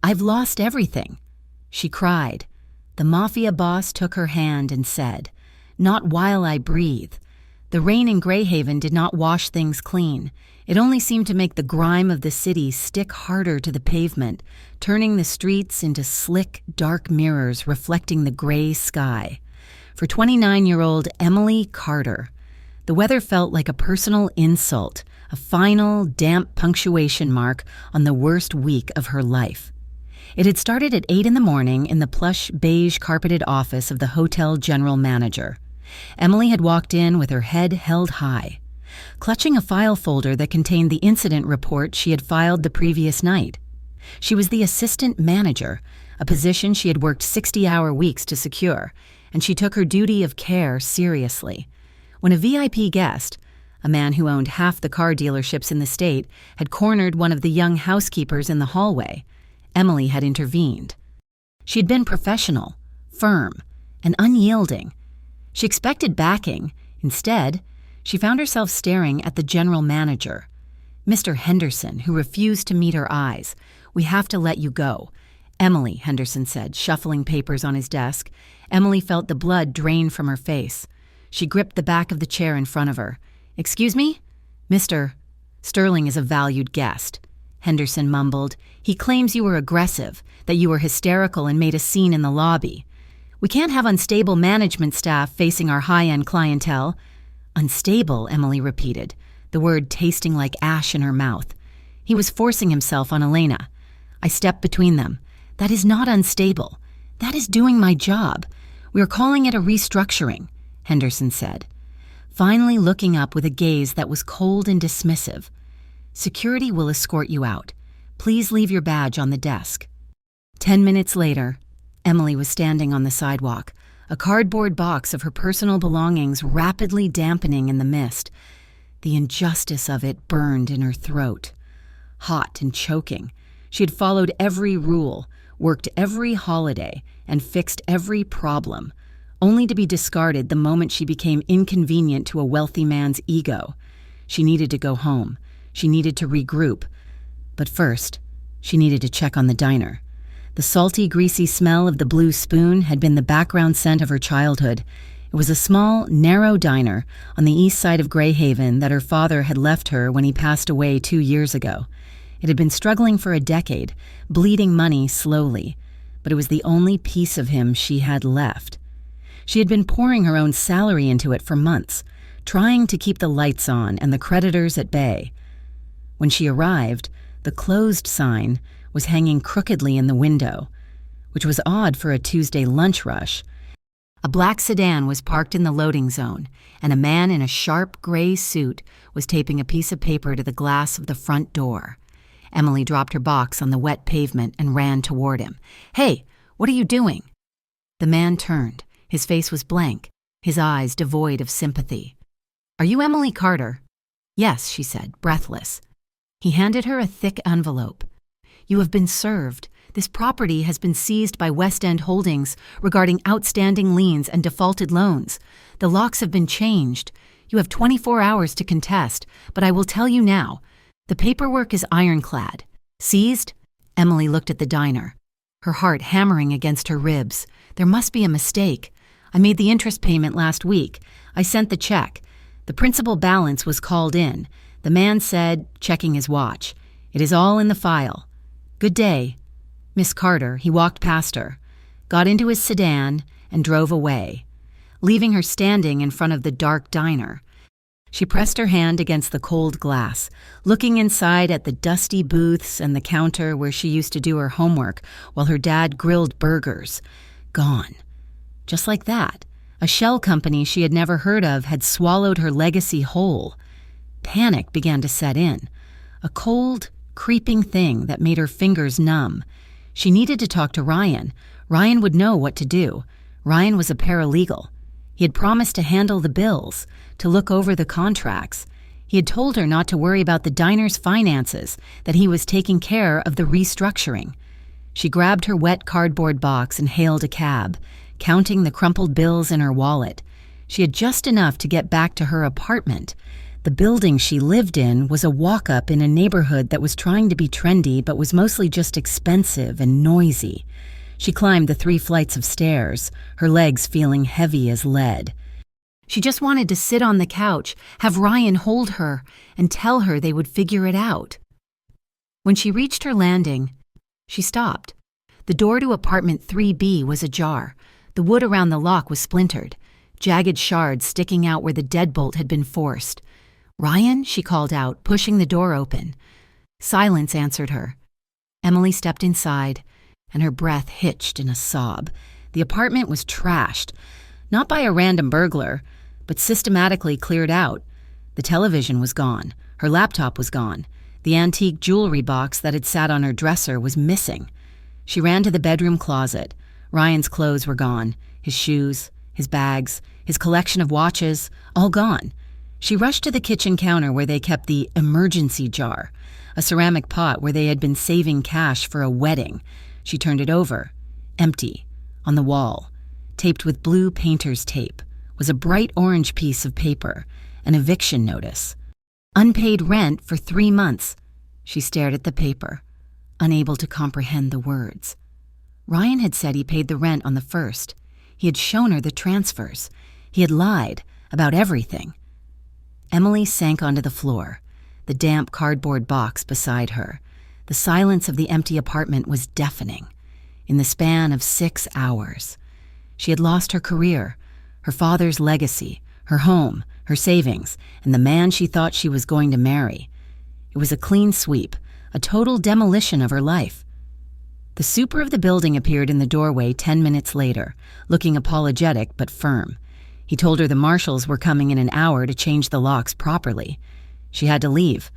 "I've lost everything." She cried. The mafia boss took her hand and said, "Not while I breathe." The rain in Greyhaven did not wash things clean. It only seemed to make the grime of the city stick harder to the pavement, turning the streets into slick, dark mirrors reflecting the gray sky. For 29-year-old Emily Carter, the weather felt like a personal insult, a final, damp punctuation mark on the worst week of her life. It had started at 8 in the morning in the plush, beige-carpeted office of the hotel general manager. Emily had walked in with her head held high, clutching a file folder that contained the incident report she had filed the previous night. She was the assistant manager, a position she had worked 60-hour weeks to secure, and she took her duty of care seriously. When a VIP guest, a man who owned half the car dealerships in the state, had cornered one of the young housekeepers in the hallway, Emily had intervened. She had been professional, firm, and unyielding. She expected backing. Instead, she found herself staring at the general manager, Mr. Henderson, who refused to meet her eyes. "We have to let you go." "Emily," Henderson said, shuffling papers on his desk. Emily felt the blood drain from her face. She gripped the back of the chair in front of her. "Excuse me?" "Mr. Sterling is a valued guest," Henderson mumbled. "He claims you were aggressive, that you were hysterical and made a scene in the lobby. We can't have unstable management staff facing our high-end clientele." "Unstable," Emily repeated, the word tasting like ash in her mouth. He was forcing himself on Elena. "I stepped between them. That is not unstable. That is doing my job. We are calling it a restructuring," Henderson said, finally looking up with a gaze that was cold and dismissive. "Security will escort you out. Please leave your badge on the desk." 10 minutes later, Emily was standing on the sidewalk, a cardboard box of her personal belongings rapidly dampening in the mist. The injustice of it burned in her throat. Hot and choking, she had followed every rule, worked every holiday, and fixed every problem, only to be discarded the moment she became inconvenient to a wealthy man's ego. She needed to go home. She needed to regroup. But first, she needed to check on the diner. The salty, greasy smell of the blue spoon had been the background scent of her childhood. It was a small, narrow diner on the east side of Greyhaven that her father had left her when he passed away 2 years ago. It had been struggling for a decade, bleeding money slowly, but it was the only piece of him she had left. She had been pouring her own salary into it for months, trying to keep the lights on and the creditors at bay. When she arrived, the closed sign was hanging crookedly in the window, which was odd for a Tuesday lunch rush. A black sedan was parked in the loading zone, and a man in a sharp gray suit was taping a piece of paper to the glass of the front door. Emily dropped her box on the wet pavement and ran toward him. "Hey, what are you doing?" The man turned. His face was blank, his eyes devoid of sympathy. "Are you Emily Carter?" "Yes," she said, breathless. He handed her a thick envelope. "You have been served. This property has been seized by West End Holdings regarding outstanding liens and defaulted loans. The locks have been changed. You have 24 hours to contest, but I will tell you now. The paperwork is ironclad. Seized?" Emily looked at the diner, her heart hammering against her ribs. "There must be a mistake. I made the interest payment last week. I sent the check. The principal balance was called in. The man said, checking his watch, 'It is all in the file. Good day.' Miss Carter," he walked past her, got into his sedan, and drove away, leaving her standing in front of the dark diner. She pressed her hand against the cold glass, looking inside at the dusty booths and the counter where she used to do her homework while her dad grilled burgers. Gone. Just like that, a shell company she had never heard of had swallowed her legacy whole. Panic began to set in, a cold, creeping thing that made her fingers numb. She needed to talk to Ryan. Ryan would know what to do. Ryan was a paralegal. He had promised to handle the bills, to look over the contracts. He had told her not to worry about the diner's finances, that he was taking care of the restructuring. She grabbed her wet cardboard box and hailed a cab, counting the crumpled bills in her wallet. She had just enough to get back to her apartment. The building she lived in was a walk-up in a neighborhood that was trying to be trendy but was mostly just expensive and noisy. She climbed the 3 flights of stairs, her legs feeling heavy as lead. She just wanted to sit on the couch, have Ryan hold her, and tell her they would figure it out. When she reached her landing, she stopped. The door to apartment 3B was ajar. The wood around the lock was splintered, jagged shards sticking out where the deadbolt had been forced. "Ryan?" she called out, pushing the door open. Silence answered her. Emily stepped inside, and her breath hitched in a sob. The apartment was trashed, not by a random burglar, but systematically cleared out. The television was gone. Her laptop was gone. The antique jewelry box that had sat on her dresser was missing. She ran to the bedroom closet. Ryan's clothes were gone. His shoes, his bags, his collection of watches, all gone. She rushed to the kitchen counter where they kept the emergency jar, a ceramic pot where they had been saving cash for a wedding. She turned it over. Empty. On the wall, taped with blue painter's tape, was a bright orange piece of paper, an eviction notice. Unpaid rent for 3 months. She stared at the paper, unable to comprehend the words. Ryan had said he paid the rent on the 1st. He had shown her the transfers. He had lied about everything. Emily sank onto the floor, the damp cardboard box beside her. The silence of the empty apartment was deafening. In the span of 6 hours, she had lost her career, her father's legacy, her home, her savings, and the man she thought she was going to marry. It was a clean sweep, a total demolition of her life. The super of the building appeared in the doorway 10 minutes later, looking apologetic but firm. He told her the marshals were coming in an hour to change the locks properly. She had to leave.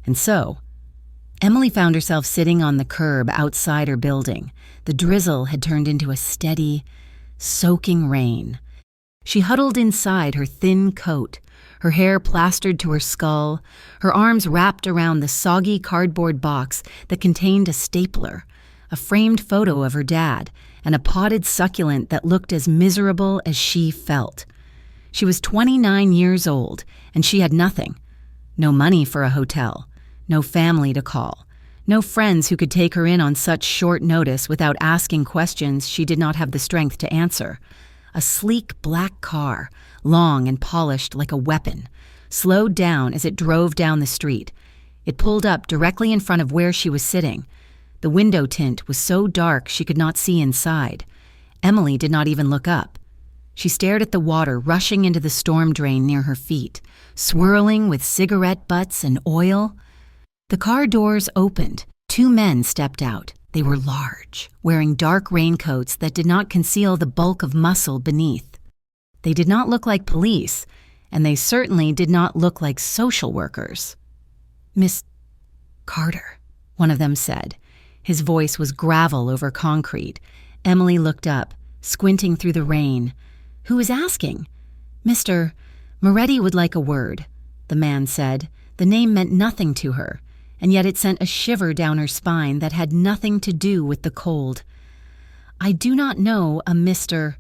And so, Emily found herself sitting on the curb outside her building. The drizzle had turned into a steady, soaking rain. She huddled inside her thin coat, her hair plastered to her skull, her arms wrapped around the soggy cardboard box that contained a stapler, a framed photo of her dad, and a potted succulent that looked as miserable as she felt. She was 29 years old, and she had nothing. No money for a hotel, no family to call, no friends who could take her in on such short notice without asking questions she did not have the strength to answer. A sleek black car, long and polished like a weapon, slowed down as it drove down the street. It pulled up directly in front of where she was sitting. The window tint was so dark she could not see inside. Emily did not even look up. She stared at the water rushing into the storm drain near her feet, swirling with cigarette butts and oil. The car doors opened. 2 men stepped out. They were large, wearing dark raincoats that did not conceal the bulk of muscle beneath. They did not look like police, and they certainly did not look like social workers. "Miss Carter," one of them said. His voice was gravel over concrete. Emily looked up, squinting through the rain. "Who is asking?" "Mr. Moretti would like a word," the man said. The name meant nothing to her, and yet it sent a shiver down her spine that had nothing to do with the cold. "I do not know a Mr.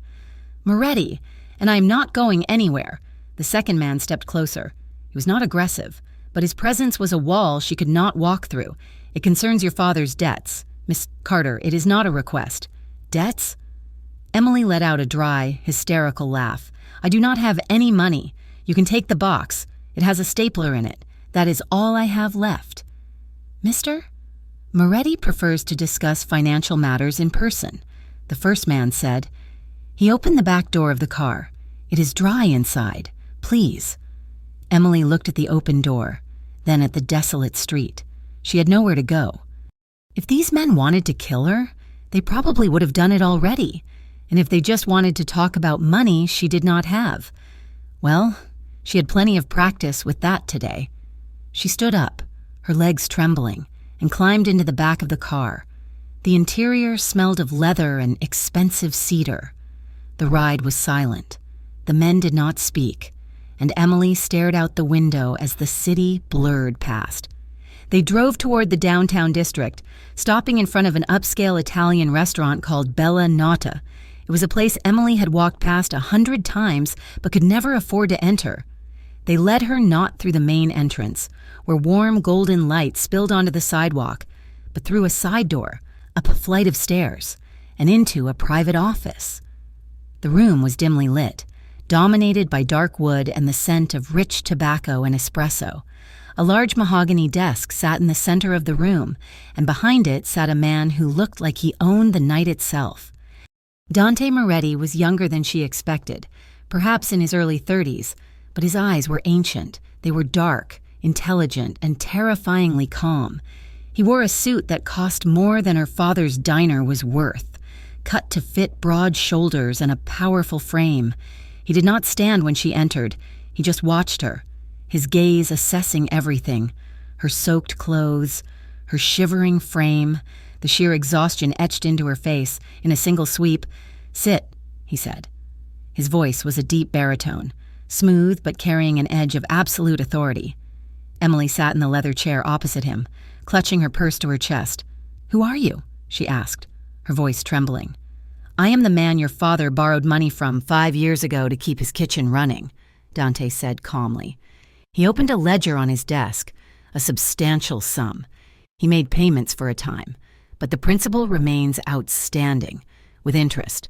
Moretti, and I am not going anywhere." The second man stepped closer. He was not aggressive, but his presence was a wall she could not walk through. "It concerns your father's debts. Miss Carter, it is not a request." "Debts?" Emily let out a dry, hysterical laugh. "I do not have any money. You can take the box. It has a stapler in it. That is all I have left." "Mr. Moretti prefers to discuss financial matters in person," the first man said. He opened the back door of the car. "It is dry inside. Please." Emily looked at the open door, then at the desolate street. She had nowhere to go. If these men wanted to kill her, they probably would have done it already. And if they just wanted to talk about money she did not have, well, she had plenty of practice with that today. She stood up, her legs trembling, and climbed into the back of the car. The interior smelled of leather and expensive cedar. The ride was silent. The men did not speak, and Emily stared out the window as the city blurred past. They drove toward the downtown district, stopping in front of an upscale Italian restaurant called Bella Nota. It was a place Emily had walked past 100 times but could never afford to enter. They led her not through the main entrance, where warm golden light spilled onto the sidewalk, but through a side door, up a flight of stairs, and into a private office. The room was dimly lit, dominated by dark wood and the scent of rich tobacco and espresso. A large mahogany desk sat in the center of the room, and behind it sat a man who looked like he owned the night itself. Dante Moretti was younger than she expected, perhaps in his early 30s, but his eyes were ancient. They were dark, intelligent, and terrifyingly calm. He wore a suit that cost more than her father's diner was worth, cut to fit broad shoulders and a powerful frame. He did not stand when she entered. He just watched her, his gaze assessing everything: her soaked clothes, her shivering frame, the sheer exhaustion etched into her face in a single sweep. "Sit," he said. His voice was a deep baritone, smooth but carrying an edge of absolute authority. Emily sat in the leather chair opposite him, clutching her purse to her chest. "Who are you?" she asked, her voice trembling. "I am the man your father borrowed money from 5 years ago to keep his kitchen running," Dante said calmly. He opened a ledger on his desk, a substantial sum. He made payments for a time, but the principal remains outstanding, with interest.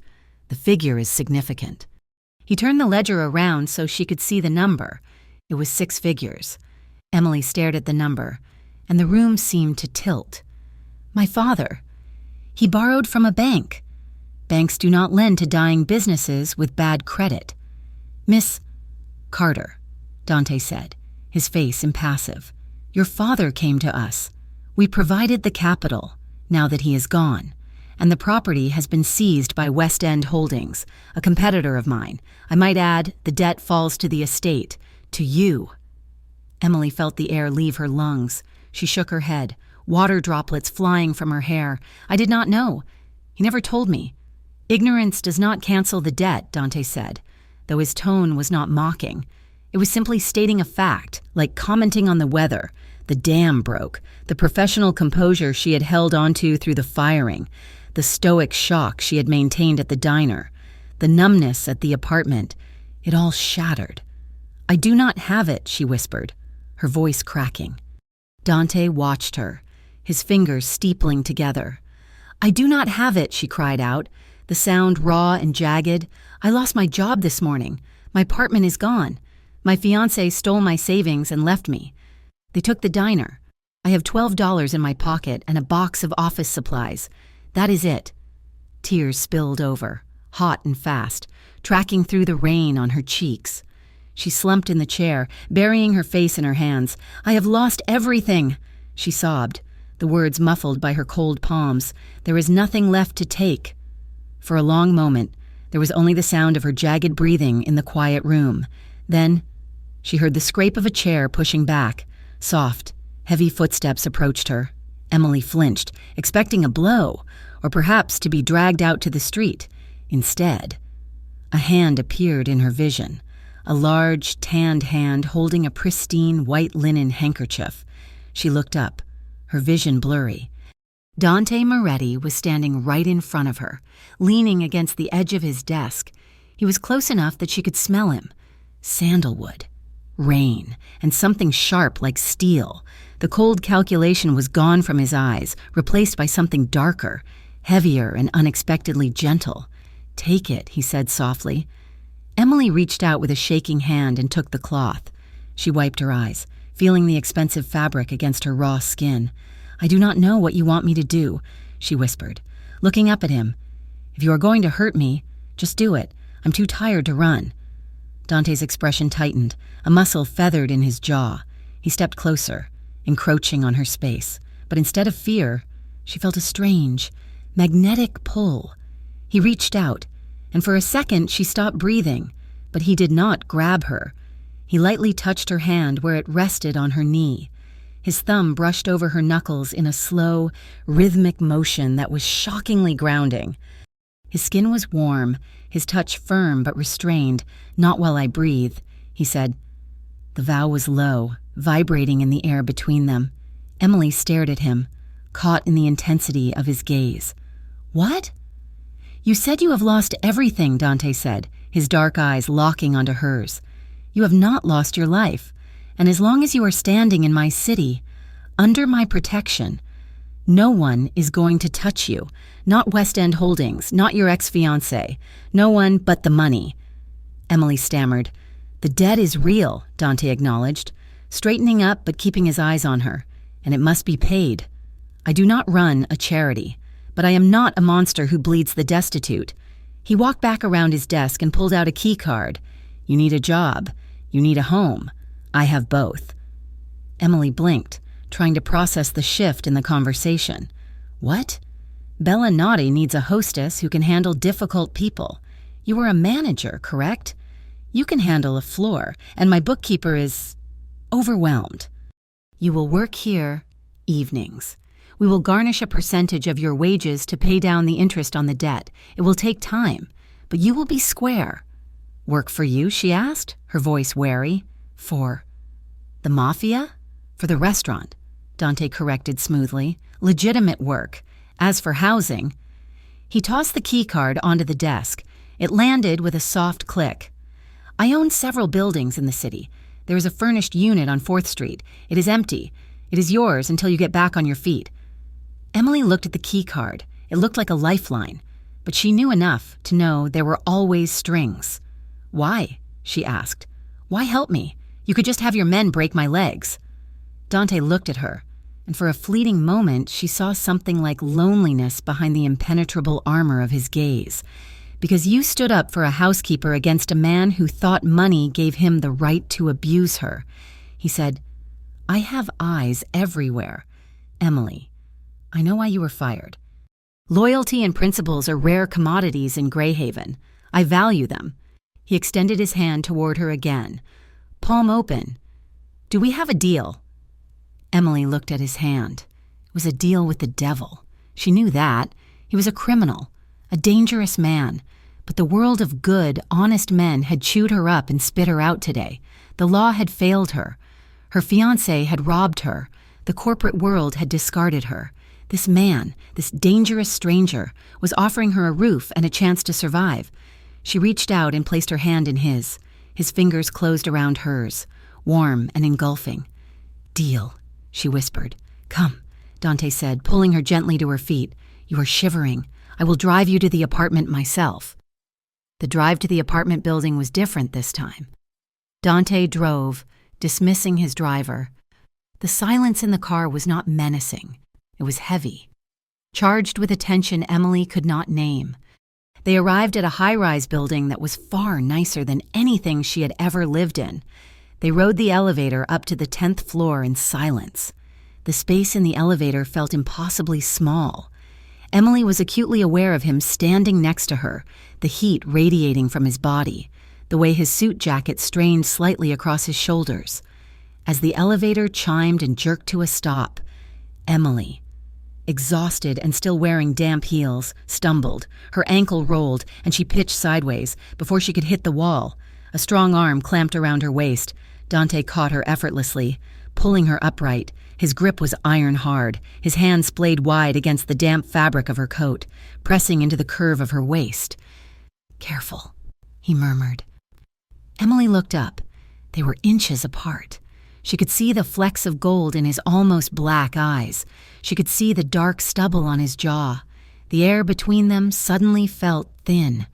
The figure is significant. He turned the ledger around so she could see the number. It was 6 figures. Emily stared at the number, and the room seemed to tilt. "My father. He borrowed from a bank. Banks do not lend to dying businesses with bad credit." "Miss Carter," Dante said, his face impassive. "Your father came to us. We provided the capital, now that he is gone, and the property has been seized by West End Holdings, a competitor of mine. I might add, the debt falls to the estate, to you." Emily felt the air leave her lungs. She shook her head, water droplets flying from her hair. "I did not know. He never told me." "Ignorance does not cancel the debt," Dante said, though his tone was not mocking. It was simply stating a fact, like commenting on the weather. The dam broke, the professional composure she had held onto through the firing, the stoic shock she had maintained at the diner, the numbness at the apartment. It all shattered. "I do not have it," she whispered, her voice cracking. Dante watched her, his fingers steepling together. "I do not have it," she cried out, the sound raw and jagged. "I lost my job this morning. My apartment is gone. My fiancé stole my savings and left me. They took the diner. I have $12 in my pocket and a box of office supplies. That is it." Tears spilled over, hot and fast, tracking through the rain on her cheeks. She slumped in the chair, burying her face in her hands. "I have lost everything," she sobbed, the words muffled by her cold palms. "There is nothing left to take." For a long moment, there was only the sound of her jagged breathing in the quiet room. Then, she heard the scrape of a chair pushing back. Soft, heavy footsteps approached her. Emily flinched, expecting a blow, or perhaps to be dragged out to the street. Instead, a hand appeared in her vision, a large, tanned hand holding a pristine white linen handkerchief. She looked up, her vision blurry. Dante Moretti was standing right in front of her, leaning against the edge of his desk. He was close enough that she could smell him. Sandalwood, rain, and something sharp like steel. The cold calculation was gone from his eyes, replaced by something darker, heavier and unexpectedly gentle. "Take it," he said softly. Emily reached out with a shaking hand and took the cloth. She wiped her eyes, feeling the expensive fabric against her raw skin. "I do not know what you want me to do," she whispered, looking up at him. "If you are going to hurt me, just do it. I'm too tired to run." Dante's expression tightened, a muscle feathered in his jaw. He stepped closer, encroaching on her space. But instead of fear, she felt a strange, magnetic pull. He reached out, and for a second she stopped breathing, but he did not grab her. He lightly touched her hand where it rested on her knee. His thumb brushed over her knuckles in a slow, rhythmic motion that was shockingly grounding. His skin was warm, his touch firm but restrained. "Not while I breathe," he said. The vow was low, vibrating in the air between them. Emily stared at him, caught in the intensity of his gaze. "What?" "You said you have lost everything," Dante said, his dark eyes locking onto hers. You have not lost your life, and as long as you are standing in my city, under my protection, no one is going to touch you. Not West End Holdings, not your ex-fiancé. No one but the money. Emily stammered. The debt is real, Dante acknowledged, straightening up but keeping his eyes on her, and it must be paid. I do not run a charity, but I am not a monster who bleeds the destitute. He walked back around his desk and pulled out a key card. You need a job. You need a home. I have both. Emily blinked, trying to process the shift in the conversation. What? Bella Naughty needs a hostess who can handle difficult people. You are a manager, correct? You can handle a floor, and my bookkeeper is overwhelmed. You will work here evenings. We will garnish a percentage of your wages to pay down the interest on the debt. It will take time, but you will be square. Work for you, she asked, her voice wary. For the Mafia? For the restaurant, Dante corrected smoothly. Legitimate work. As for housing, he tossed the key card onto the desk. It landed with a soft click. I own several buildings in the city. There is a furnished unit on 4th Street. It is empty. It is yours until you get back on your feet. Emily looked at the key card. It looked like a lifeline, but she knew enough to know there were always strings. Why? She asked. Why help me? You could just have your men break my legs. Dante looked at her, and for a fleeting moment she saw something like loneliness behind the impenetrable armor of his gaze. Because you stood up for a housekeeper against a man who thought money gave him the right to abuse her. He said, I have eyes everywhere. Emily, I know why you were fired. Loyalty and principles are rare commodities in Greyhaven. I value them. He extended his hand toward her again, palm open. Do we have a deal? Emily looked at his hand. It was a deal with the devil. She knew that. He was a criminal, a dangerous man. But the world of good, honest men had chewed her up and spit her out today. The law had failed her. Her fiancé had robbed her. The corporate world had discarded her. This man, this dangerous stranger, was offering her a roof and a chance to survive. She reached out and placed her hand in his. His fingers closed around hers, warm and engulfing. Deal, she whispered. Come, Dante said, pulling her gently to her feet. You are shivering. I will drive you to the apartment myself. The drive to the apartment building was different this time. Dante drove, dismissing his driver. The silence in the car was not menacing. It was heavy, charged with a tension Emily could not name. They arrived at a high-rise building that was far nicer than anything she had ever lived in. They rode the elevator up to the 10th floor in silence. The space in the elevator felt impossibly small. Emily was acutely aware of him standing next to her, the heat radiating from his body, the way his suit jacket strained slightly across his shoulders. As the elevator chimed and jerked to a stop, Emily, exhausted and still wearing damp heels, stumbled. Her ankle rolled, and she pitched sideways before she could hit the wall. A strong arm clamped around her waist. Dante caught her effortlessly, pulling her upright. His grip was iron hard, his hand splayed wide against the damp fabric of her coat, pressing into the curve of her waist. Careful, he murmured. Emily looked up. They were inches apart. She could see the flecks of gold in his almost black eyes. She could see the dark stubble on his jaw. The air between them suddenly felt thin,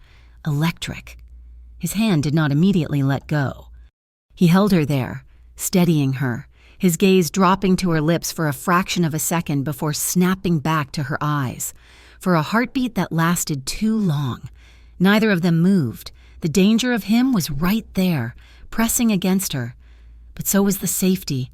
electric. His hand did not immediately let go. He held her there, steadying her, his gaze dropping to her lips for a fraction of a second before snapping back to her eyes. For a heartbeat that lasted too long. Neither of them moved. The danger of him was right there, pressing against her. But so was the safety.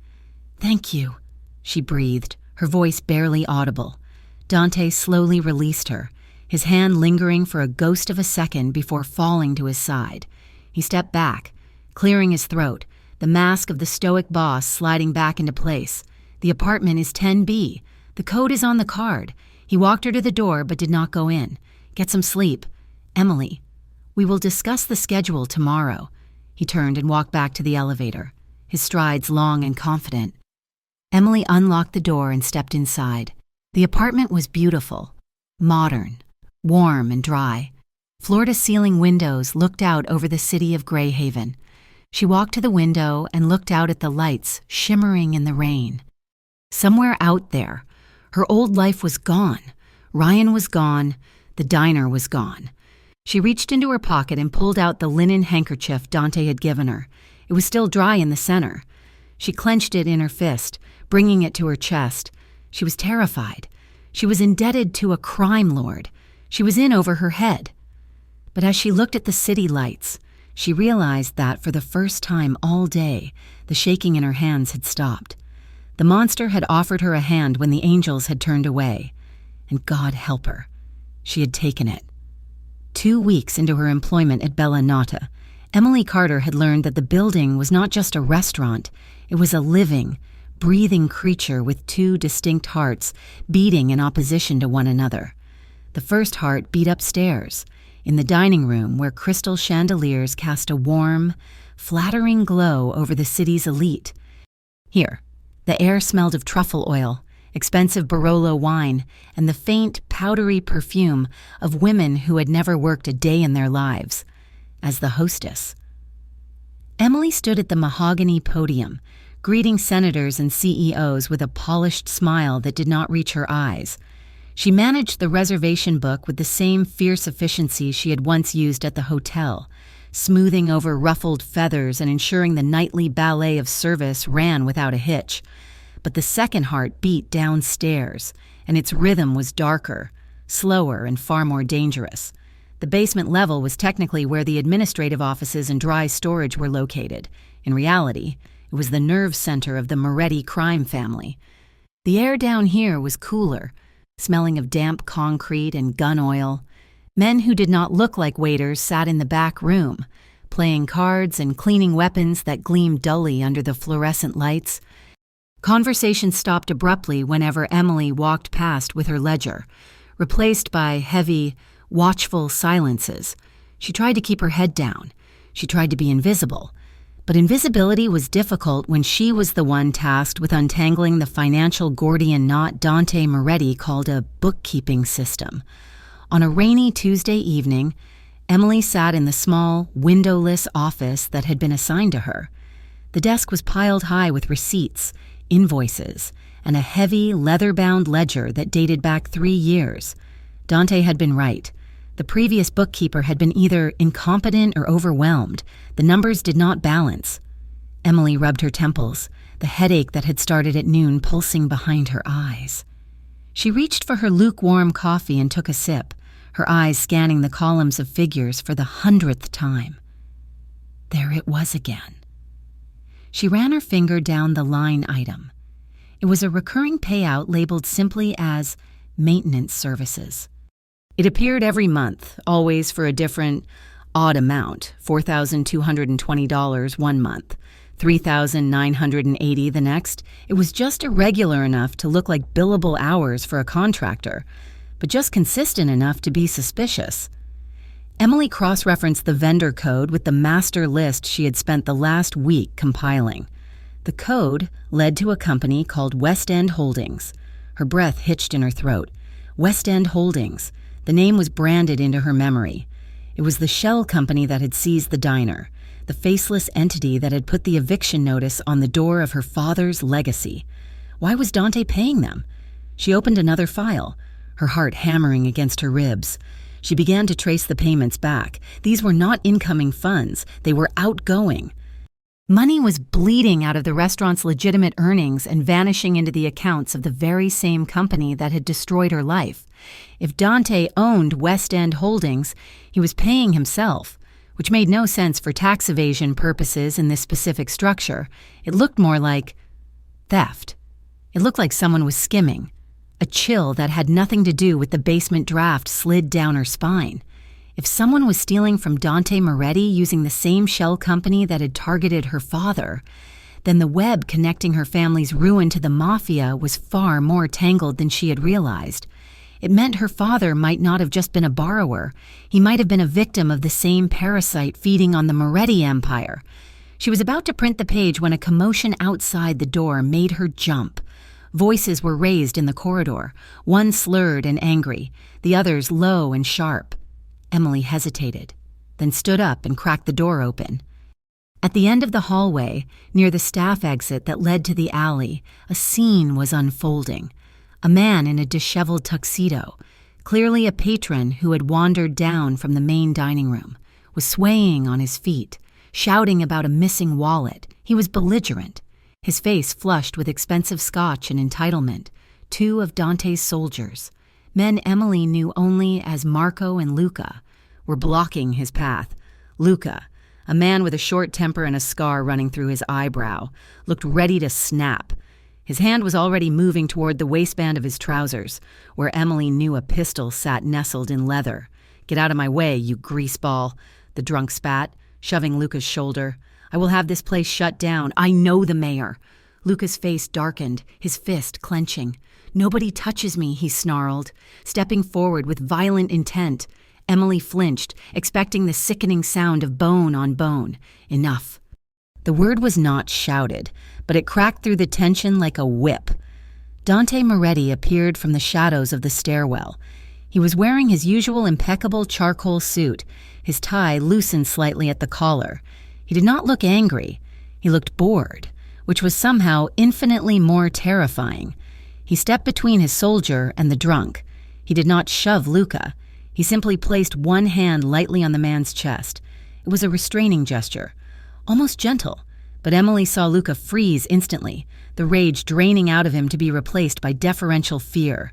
Thank you, she breathed, her voice barely audible. Dante slowly released her, his hand lingering for a ghost of a second before falling to his side. He stepped back, clearing his throat, the mask of the stoic boss sliding back into place. The apartment is 10B. The code is on the card. He walked her to the door but did not go in. Get some sleep. Emily, we will discuss the schedule tomorrow. He turned and walked back to the elevator, his strides long and confident. Emily unlocked the door and stepped inside. The apartment was beautiful, modern, warm and dry. Floor-to-ceiling windows looked out over the city of Greyhaven. She walked to the window and looked out at the lights shimmering in the rain. Somewhere out there, her old life was gone. Ryan was gone. The diner was gone. She reached into her pocket and pulled out the linen handkerchief Dante had given her. It was still dry in the center. She clenched it in her fist, bringing it to her chest. She was terrified. She was indebted to a crime lord. She was in over her head. But as she looked at the city lights, she realized that for the first time all day, the shaking in her hands had stopped. The monster had offered her a hand when the angels had turned away. And God help her, she had taken it. 2 weeks into her employment at Bella Nata, Emily Carter had learned that the building was not just a restaurant, it was a living, breathing creature with 2 distinct hearts beating in opposition to one another. The first heart beat upstairs, in the dining room where crystal chandeliers cast a warm, flattering glow over the city's elite. Here, the air smelled of truffle oil, expensive Barolo wine, and the faint, powdery perfume of women who had never worked a day in their lives. As the hostess, Emily stood at the mahogany podium, greeting senators and CEOs with a polished smile that did not reach her eyes. She managed the reservation book with the same fierce efficiency she had once used at the hotel, smoothing over ruffled feathers and ensuring the nightly ballet of service ran without a hitch. But the second heart beat downstairs, and its rhythm was darker, slower, and far more dangerous. The basement level was technically where the administrative offices and dry storage were located. In reality, it was the nerve center of the Moretti crime family. The air down here was cooler, smelling of damp concrete and gun oil. Men who did not look like waiters sat in the back room, playing cards and cleaning weapons that gleamed dully under the fluorescent lights. Conversation stopped abruptly whenever Emily walked past with her ledger, replaced by heavy, watchful silences. She tried to keep her head down. She tried to be invisible. But invisibility was difficult when she was the one tasked with untangling the financial Gordian knot Dante Moretti called a bookkeeping system. On a rainy Tuesday evening, Emily sat in the small, windowless office that had been assigned to her. The desk was piled high with receipts, invoices, and a heavy, leather-bound ledger that dated back 3 years. Dante had been right. The previous bookkeeper had been either incompetent or overwhelmed. The numbers did not balance. Emily rubbed her temples, the headache that had started at noon pulsing behind her eyes. She reached for her lukewarm coffee and took a sip, her eyes scanning the columns of figures for the 100th time. There it was again. She ran her finger down the line item. It was a recurring payout labeled simply as maintenance services. It appeared every month, always for a different, odd amount, $4,220 one month, $3,980 the next. It was just irregular enough to look like billable hours for a contractor, but just consistent enough to be suspicious. Emily cross-referenced the vendor code with the master list she had spent the last week compiling. The code led to a company called West End Holdings. Her breath hitched in her throat. West End Holdings. The name was branded into her memory. It was the shell company that had seized the diner, the faceless entity that had put the eviction notice on the door of her father's legacy. Why was Dante paying them? She opened another file, her heart hammering against her ribs. She began to trace the payments back. These were not incoming funds. They were outgoing. Money was bleeding out of the restaurant's legitimate earnings and vanishing into the accounts of the very same company that had destroyed her life. If Dante owned West End Holdings, he was paying himself, which made no sense for tax evasion purposes in this specific structure. It looked more like theft. It looked like someone was skimming. A chill that had nothing to do with the basement draft slid down her spine. If someone was stealing from Dante Moretti using the same shell company that had targeted her father, then the web connecting her family's ruin to the mafia was far more tangled than she had realized. It meant her father might not have just been a borrower. He might have been a victim of the same parasite feeding on the Moretti empire. She was about to print the page when a commotion outside the door made her jump. Voices were raised in the corridor, one slurred and angry, the others low and sharp. Emily hesitated, then stood up and cracked the door open. At the end of the hallway, near the staff exit that led to the alley, a scene was unfolding. A man in a disheveled tuxedo, clearly a patron who had wandered down from the main dining room, was swaying on his feet, shouting about a missing wallet. He was belligerent, his face flushed with expensive scotch and entitlement. Two of Dante's soldiers, men Emily knew only as Marco and Luca, were blocking his path. Luca, a man with a short temper and a scar running through his eyebrow, looked ready to snap. His hand was already moving toward the waistband of his trousers, where Emily knew a pistol sat nestled in leather. "Get out of my way, you greaseball," the drunk spat, shoving Luca's shoulder. "I will have this place shut down. I know the mayor." Luca's face darkened, his fist clenching. "Nobody touches me," he snarled, stepping forward with violent intent. Emily flinched, expecting the sickening sound of bone on bone. Enough. The word was not shouted, but it cracked through the tension like a whip. Dante Moretti appeared from the shadows of the stairwell. He was wearing his usual impeccable charcoal suit, his tie loosened slightly at the collar. He did not look angry. He looked bored, which was somehow infinitely more terrifying. He stepped between his soldier and the drunk. He did not shove Luca. He simply placed one hand lightly on the man's chest. It was a restraining gesture, almost gentle, but Emily saw Luca freeze instantly, the rage draining out of him to be replaced by deferential fear.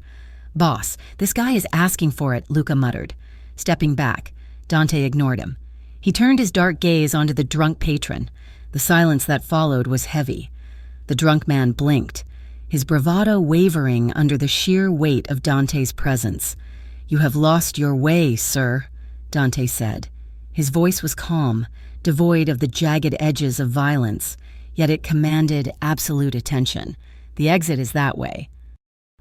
"Boss, this guy is asking for it," Luca muttered. Stepping back, Dante ignored him. He turned his dark gaze onto the drunk patron. The silence that followed was heavy. The drunk man blinked, his bravado wavering under the sheer weight of Dante's presence. "You have lost your way, sir," Dante said. His voice was calm, devoid of the jagged edges of violence, yet it commanded absolute attention. "The exit is that way."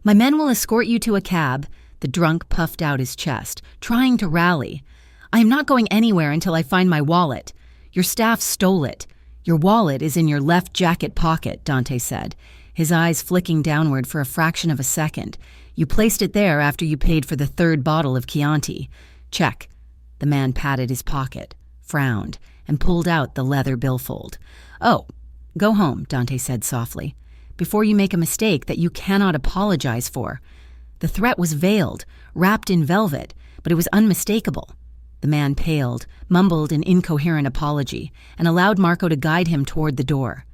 "My men will escort you to a cab," the drunk puffed out his chest, trying to rally. "I am not going anywhere until I find my wallet. Your staff stole it. Your wallet is in your left jacket pocket," Dante said, his eyes flicking downward for a fraction of a second. "You placed it there after you paid for the third bottle of Chianti." "Check." The man patted his pocket, frowned, and pulled out the leather billfold. "Oh, go home," Dante said softly, "before you make a mistake that you cannot apologize for." The threat was veiled, wrapped in velvet, but it was unmistakable. The man paled, mumbled an incoherent apology, and allowed Marco to guide him toward the door.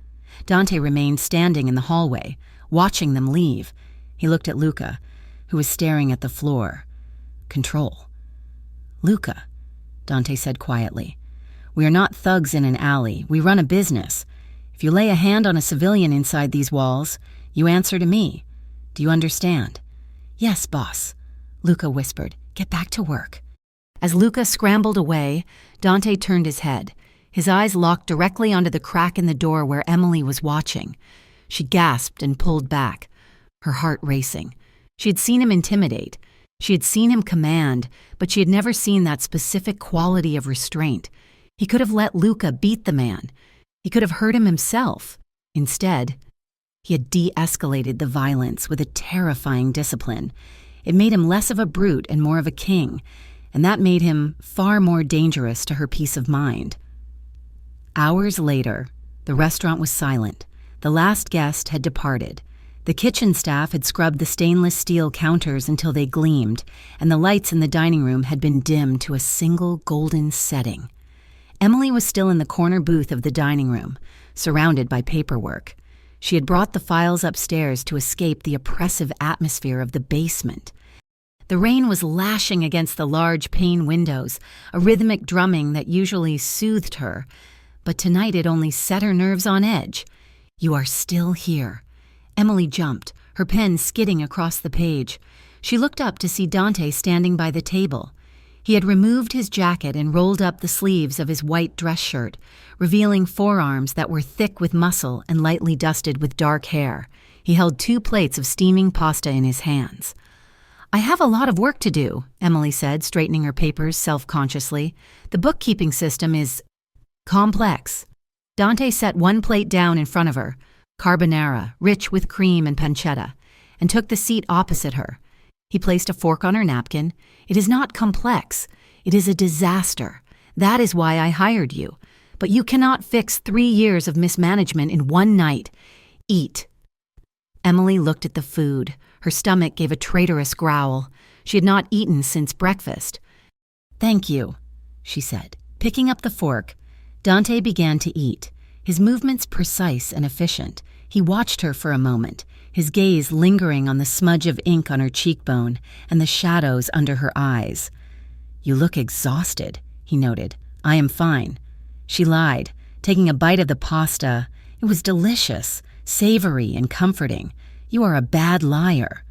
Dante remained standing in the hallway, watching them leave. He looked at Luca, who was staring at the floor. Control. "Luca," Dante said quietly, "we are not thugs in an alley. We run a business. If you lay a hand on a civilian inside these walls, you answer to me. Do you understand?" "Yes, boss," Luca whispered. "Get back to work." As Luca scrambled away, Dante turned his head, his eyes locked directly onto the crack in the door where Emily was watching. She gasped and pulled back, her heart racing. She had seen him intimidate. She had seen him command, but she had never seen that specific quality of restraint. He could have let Luca beat the man. He could have hurt him himself. Instead, he had de-escalated the violence with a terrifying discipline. It made him less of a brute and more of a king, and that made him far more dangerous to her peace of mind. Hours later, the restaurant was silent. The last guest had departed. The kitchen staff had scrubbed the stainless steel counters until they gleamed, and the lights in the dining room had been dimmed to a single golden setting. Emily was still in the corner booth of the dining room, surrounded by paperwork. She had brought the files upstairs to escape the oppressive atmosphere of the basement. The rain was lashing against the large pane windows, a rhythmic drumming that usually soothed her, but tonight it only set her nerves on edge. "You are still here." Emily jumped, her pen skidding across the page. She looked up to see Dante standing by the table. He had removed his jacket and rolled up the sleeves of his white dress shirt, revealing forearms that were thick with muscle and lightly dusted with dark hair. He held 2 plates of steaming pasta in his hands. "I have a lot of work to do," Emily said, straightening her papers self-consciously. "The bookkeeping system is complex." Dante set 1 plate down in front of her, carbonara, rich with cream and pancetta, and took the seat opposite her. He placed a fork on her napkin. "It is not complex. It is a disaster. That is why I hired you. but you cannot fix 3 years of mismanagement in one night. Eat." Emily looked at the food. Her stomach gave a traitorous growl. She had not eaten since breakfast. "Thank you," she said, picking up the fork. Dante began to eat, his movements precise and efficient. He watched her for a moment, his gaze lingering on the smudge of ink on her cheekbone and the shadows under her eyes. "You look exhausted," he noted. "I am fine." She lied, taking a bite of the pasta. It was delicious, savory and comforting. "You are a bad liar."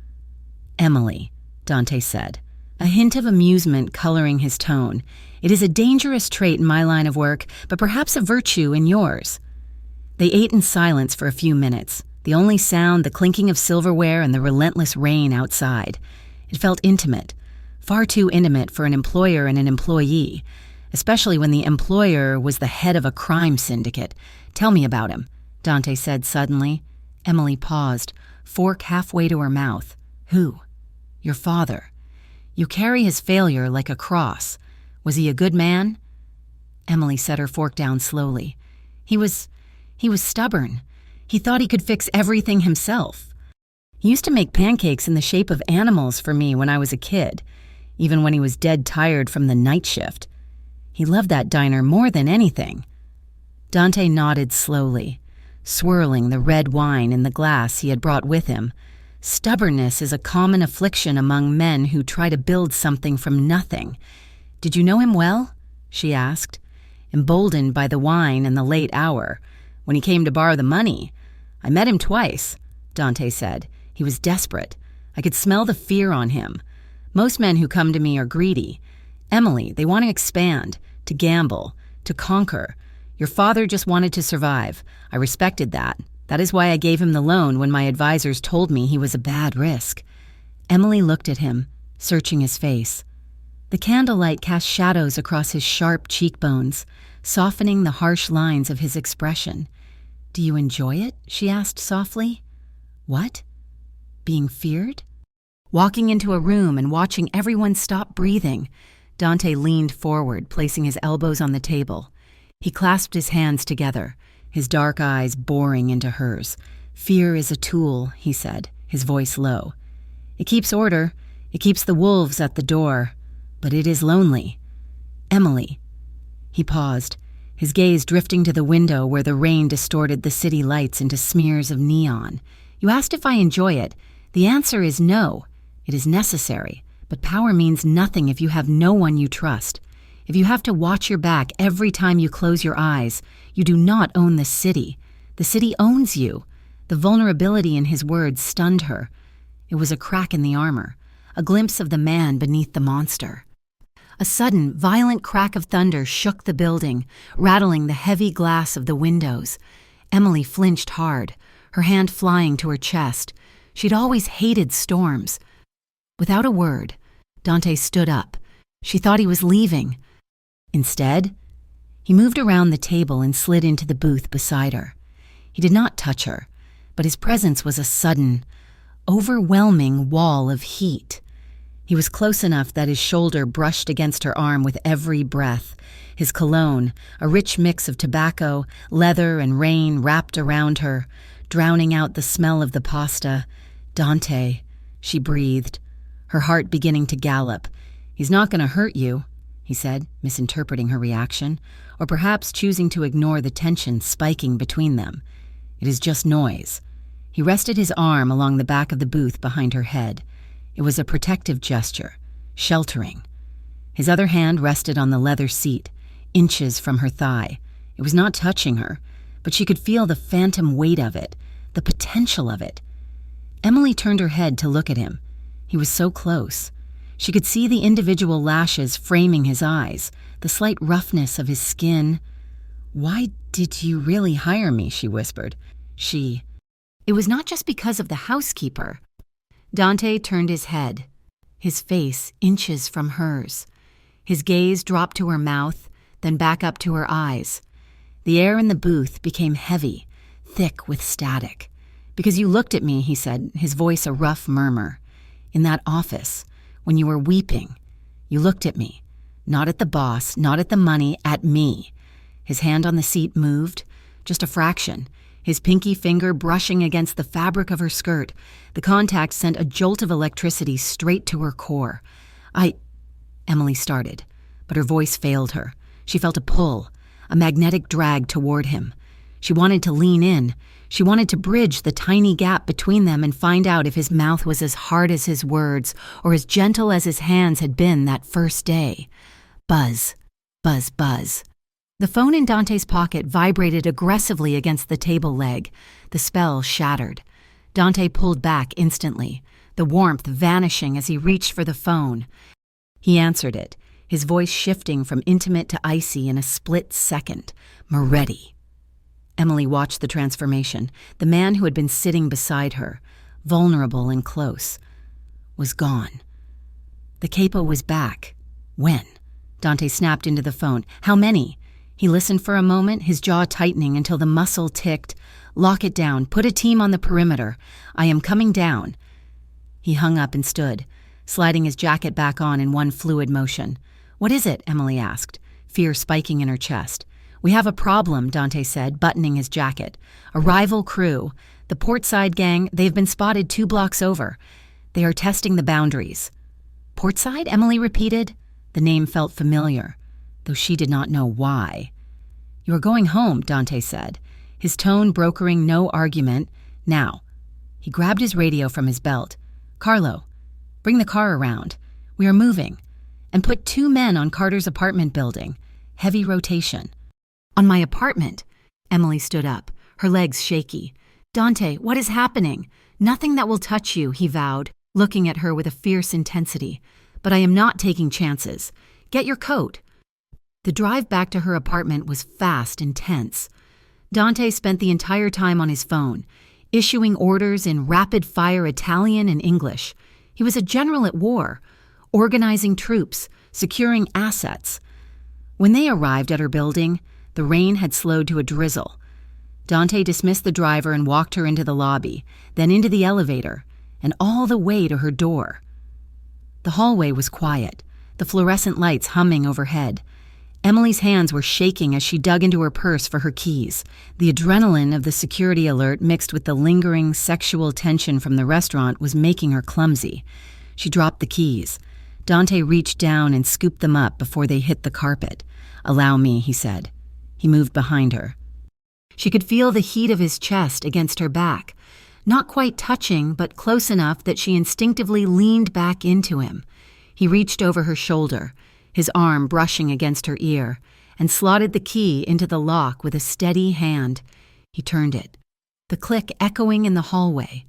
"Emily," Dante said, a hint of amusement coloring his tone. "It is a dangerous trait in my line of work, but perhaps a virtue in yours." They ate in silence for a few minutes, the only sound the clinking of silverware and the relentless rain outside. It felt intimate, far too intimate for an employer and an employee, especially when the employer was the head of a crime syndicate. "Tell me about him," Dante said suddenly. Emily paused, fork halfway to her mouth. "Who?" "Your father. You carry his failure like a cross. Was he a good man?" Emily set her fork down slowly. He was stubborn. He thought he could fix everything himself. He used to make pancakes in the shape of animals for me when I was a kid, even when he was dead tired from the night shift. He loved that diner more than anything." Dante nodded slowly, swirling the red wine in the glass he had brought with him. Stubbornness is a common affliction among men who try to build something from nothing. "Did you know him well?" she asked, emboldened by the wine and the late hour. "When he came to borrow the money. I met him twice," Dante said. "He was desperate. I could smell the fear on him. Most men who come to me are greedy. Emily, they want to expand, to gamble, to conquer. Your father just wanted to survive. I respected that. That is why I gave him the loan when my advisors told me he was a bad risk." Emily looked at him, searching his face. The candlelight cast shadows across his sharp cheekbones, softening the harsh lines of his expression. "Do you enjoy it?" she asked softly. "What? Being feared?" Walking into a room and watching everyone stop breathing, Dante leaned forward, placing his elbows on the table. He clasped his hands together, his dark eyes boring into hers. "Fear is a tool," he said, his voice low. "It keeps order. It keeps the wolves at the door. But it is lonely. Emily." He paused, his gaze drifting to the window where the rain distorted the city lights into smears of neon. "You asked if I enjoy it. The answer is no. It is necessary. But power means nothing if you have no one you trust. If you have to watch your back every time you close your eyes, you do not own the city. The city owns you." The vulnerability in his words stunned her. It was a crack in the armor, a glimpse of the man beneath the monster. A sudden, violent crack of thunder shook the building, rattling the heavy glass of the windows. Emily flinched hard, her hand flying to her chest. She'd always hated storms. Without a word, Dante stood up. She thought he was leaving. Instead, he moved around the table and slid into the booth beside her. He did not touch her, but his presence was a sudden, overwhelming wall of heat. He was close enough that his shoulder brushed against her arm with every breath. His cologne, a rich mix of tobacco, leather, and rain wrapped around her, drowning out the smell of the pasta. "Dante," she breathed, her heart beginning to gallop. "He's not going to hurt you," he said, misinterpreting her reaction, or perhaps choosing to ignore the tension spiking between them. "It is just noise." He rested his arm along the back of the booth behind her head. It was a protective gesture, sheltering. His other hand rested on the leather seat, inches from her thigh. It was not touching her, but she could feel the phantom weight of it, the potential of it. Emily turned her head to look at him. He was so close. She could see the individual lashes framing his eyes, the slight roughness of his skin. "Why did you really hire me?" she whispered. It was not just because of the housekeeper." Dante turned his head, his face inches from hers. His gaze dropped to her mouth, then back up to her eyes. The air in the booth became heavy, thick with static. "Because you looked at me," he said, his voice a rough murmur. "In that office, when you were weeping, you looked at me. Not at the boss, not at the money, at me. His hand on the seat moved, just a fraction, his pinky finger brushing against the fabric of her skirt. The contact sent a jolt of electricity straight to her core. Emily started, but her voice failed her. She felt a pull, a magnetic drag toward him. She wanted to lean in. She wanted to bridge the tiny gap between them and find out if his mouth was as hard as his words or as gentle as his hands had been that first day. Buzz, buzz, buzz. The phone in Dante's pocket vibrated aggressively against the table leg. The spell shattered. Dante pulled back instantly, the warmth vanishing as he reached for the phone. He answered it, his voice shifting from intimate to icy in a split second. Moretti. Emily watched the transformation. The man who had been sitting beside her, vulnerable and close, was gone. The capo was back. When? Dante snapped into the phone. How many? He listened for a moment, his jaw tightening until the muscle ticked. Lock it down. Put a team on the perimeter. I am coming down. He hung up and stood, sliding his jacket back on in one fluid motion. What is it? Emily asked, fear spiking in her chest. We have a problem, Dante said, buttoning his jacket. A rival crew. The Portside gang, they've been spotted 2 blocks over. They are testing the boundaries. Portside? Emily repeated. The name felt familiar, though she did not know why. You're going home, Dante said, his tone brokering no argument. Now. He grabbed his radio from his belt. Carlo, bring the car around. We are moving. And put 2 men on Carter's apartment building. Heavy rotation. On my apartment. Emily stood up, her legs shaky. Dante, what is happening? Nothing that will touch you, he vowed, looking at her with a fierce intensity. But I am not taking chances. Get your coat. The drive back to her apartment was fast and tense. Dante spent the entire time on his phone, issuing orders in rapid-fire Italian and English. He was a general at war, organizing troops, securing assets. When they arrived at her building, the rain had slowed to a drizzle. Dante dismissed the driver and walked her into the lobby, then into the elevator, and all the way to her door. The hallway was quiet, the fluorescent lights humming overhead. Emily's hands were shaking as she dug into her purse for her keys. The adrenaline of the security alert mixed with the lingering sexual tension from the restaurant was making her clumsy. She dropped the keys. Dante reached down and scooped them up before they hit the carpet. Allow me, he said. He moved behind her. She could feel the heat of his chest against her back, not quite touching, but close enough that she instinctively leaned back into him. He reached over her shoulder, his arm brushing against her ear, and slotted the key into the lock with a steady hand. He turned it, the click echoing in the hallway.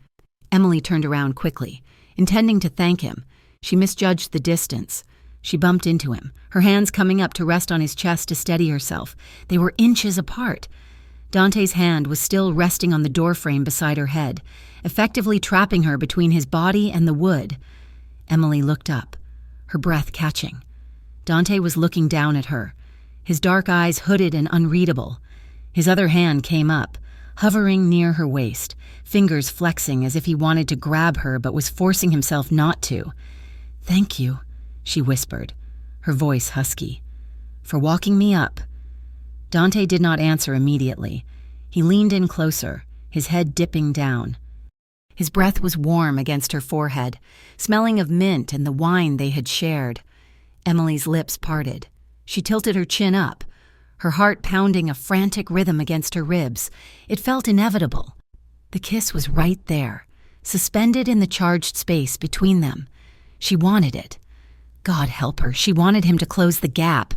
Emily turned around quickly, intending to thank him. She misjudged the distance. She bumped into him, her hands coming up to rest on his chest to steady herself. They were inches apart. Dante's hand was still resting on the doorframe beside her head, effectively trapping her between his body and the wood. Emily looked up, her breath catching. Dante was looking down at her, his dark eyes hooded and unreadable. His other hand came up, hovering near her waist, fingers flexing as if he wanted to grab her but was forcing himself not to. Thank you, she whispered, her voice husky, for walking me up. Dante did not answer immediately. He leaned in closer, his head dipping down. His breath was warm against her forehead, smelling of mint and the wine they had shared. Emily's lips parted. She tilted her chin up, her heart pounding a frantic rhythm against her ribs. It felt inevitable. The kiss was right there, suspended in the charged space between them. She wanted it. God help her, she wanted him to close the gap.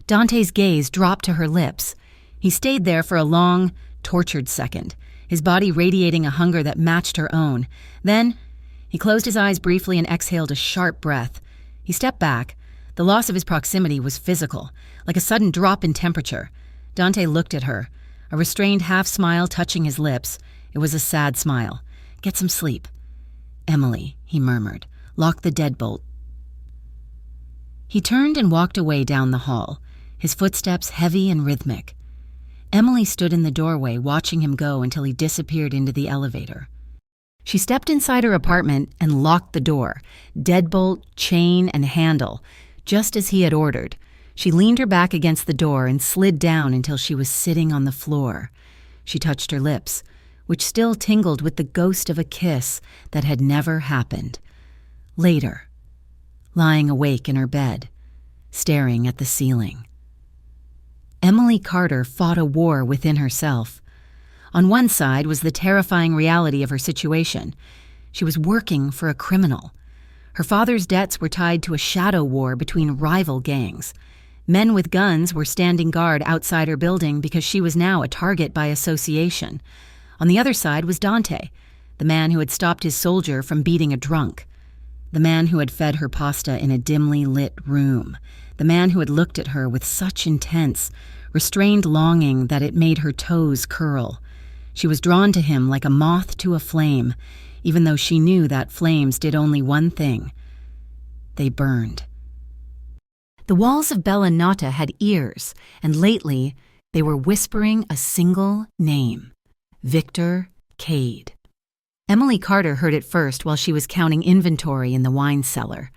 Dante's gaze dropped to her lips. He stayed there for a long, tortured second, his body radiating a hunger that matched her own. Then, he closed his eyes briefly and exhaled a sharp breath. He stepped back. The loss of his proximity was physical, like a sudden drop in temperature. Dante looked at her, a restrained half-smile touching his lips. It was a sad smile. Get some sleep. Emily, he murmured, lock the deadbolt. He turned and walked away down the hall, his footsteps heavy and rhythmic. Emily stood in the doorway watching him go until he disappeared into the elevator. She stepped inside her apartment and locked the door, deadbolt, chain, and handle, just as he had ordered. She leaned her back against the door and slid down until she was sitting on the floor. She touched her lips, which still tingled with the ghost of a kiss that had never happened. Later, lying awake in her bed, staring at the ceiling. Emily Carter fought a war within herself. On one side was the terrifying reality of her situation. She was working for a criminal. Her father's debts were tied to a shadow war between rival gangs. Men with guns were standing guard outside her building because she was now a target by association. On the other side was Dante, the man who had stopped his soldier from beating a drunk. The man who had fed her pasta in a dimly lit room. The man who had looked at her with such intense, restrained longing that it made her toes curl. She was drawn to him like a moth to a flame, even though she knew that flames did only one thing. They burned. The walls of Bella Nata had ears, and lately they were whispering a single name: Victor Cade. Emily Carter heard it first while she was counting inventory in the wine cellar.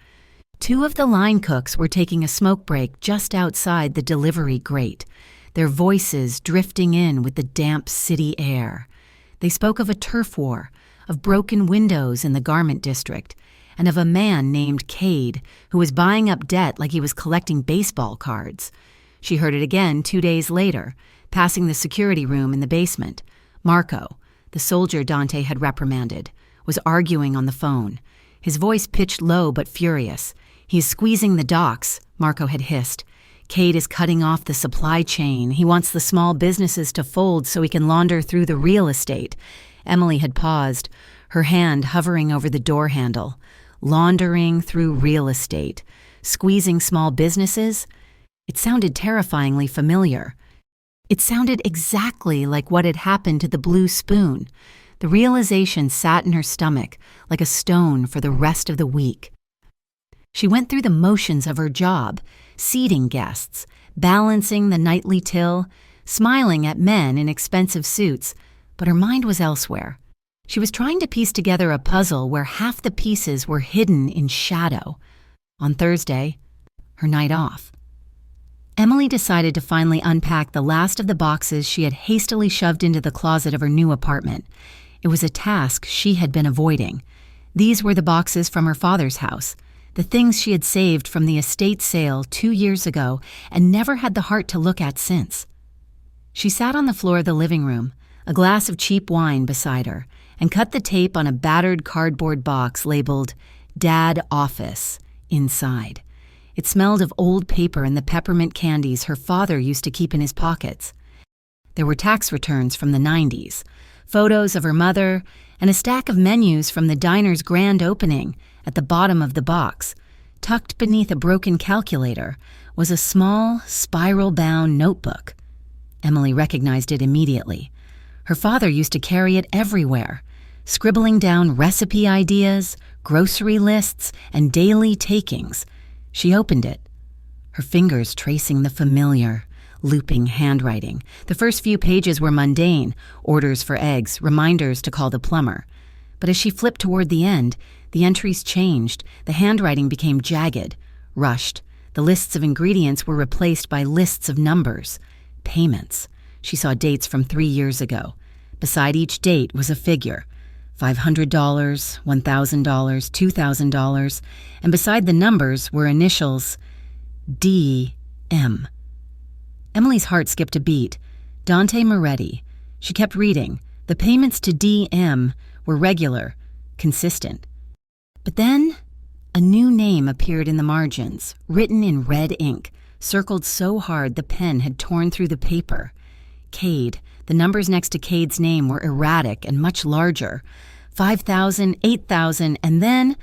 2 of the line cooks were taking a smoke break just outside the delivery grate, their voices drifting in with the damp city air. They spoke of a turf war, of broken windows in the garment district, and of a man named Cade who was buying up debt like he was collecting baseball cards. She heard it again 2 days later, passing the security room in the basement. Marco, the soldier Dante had reprimanded, was arguing on the phone. His voice pitched low but furious. "He's squeezing the docks," Marco had hissed. "Cade is cutting off the supply chain. He wants the small businesses to fold so he can launder through the real estate." Emily had paused, her hand hovering over the door handle. Laundering through real estate. Squeezing small businesses? It sounded terrifyingly familiar. It sounded exactly like what had happened to the Blue Spoon. The realization sat in her stomach like a stone for the rest of the week. She went through the motions of her job, seating guests, balancing the nightly till, smiling at men in expensive suits, but her mind was elsewhere. She was trying to piece together a puzzle where half the pieces were hidden in shadow. On Thursday, her night off, Emily decided to finally unpack the last of the boxes she had hastily shoved into the closet of her new apartment. It was a task she had been avoiding. These were the boxes from her father's house, the things she had saved from the estate sale 2 years ago and never had the heart to look at since. She sat on the floor of the living room, a glass of cheap wine beside her, and cut the tape on a battered cardboard box labeled Dad Office inside. It smelled of old paper and the peppermint candies her father used to keep in his pockets. There were tax returns from the 90s, photos of her mother, and a stack of menus from the diner's grand opening. At the bottom of the box, tucked beneath a broken calculator, was a small, spiral-bound notebook. Emily recognized it immediately. Her father used to carry it everywhere, scribbling down recipe ideas, grocery lists, and daily takings. She opened it, her fingers tracing the familiar, looping handwriting. The first few pages were mundane, orders for eggs, reminders to call the plumber. But as she flipped toward the end, the entries changed. The handwriting became jagged, rushed. The lists of ingredients were replaced by lists of numbers, payments. She saw dates from 3 years ago. Beside each date was a figure: $500, $1,000, $2,000, and beside the numbers were initials D.M. Emily's heart skipped a beat. Dante Moretti. She kept reading. The payments to D.M. were regular, consistent. But then, a new name appeared in the margins, written in red ink, circled so hard the pen had torn through the paper. Cade. The numbers next to Cade's name were erratic and much larger. 5,000, 8,000, and then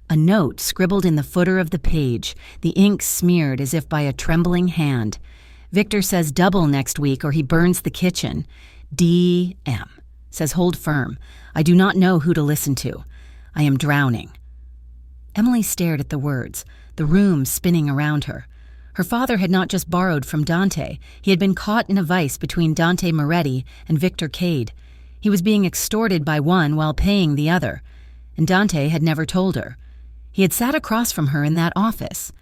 a note scribbled in the footer of the page, the ink smeared as if by a trembling hand. Victor says double next week or he burns the kitchen. D.M. says hold firm. I do not know who to listen to. I am drowning. Emily stared at the words, the room spinning around her. Her father had not just borrowed from Dante. He had been caught in a vice between Dante Moretti and Victor Cade. He was being extorted by one while paying the other, and Dante had never told her. He had sat across from her in that office,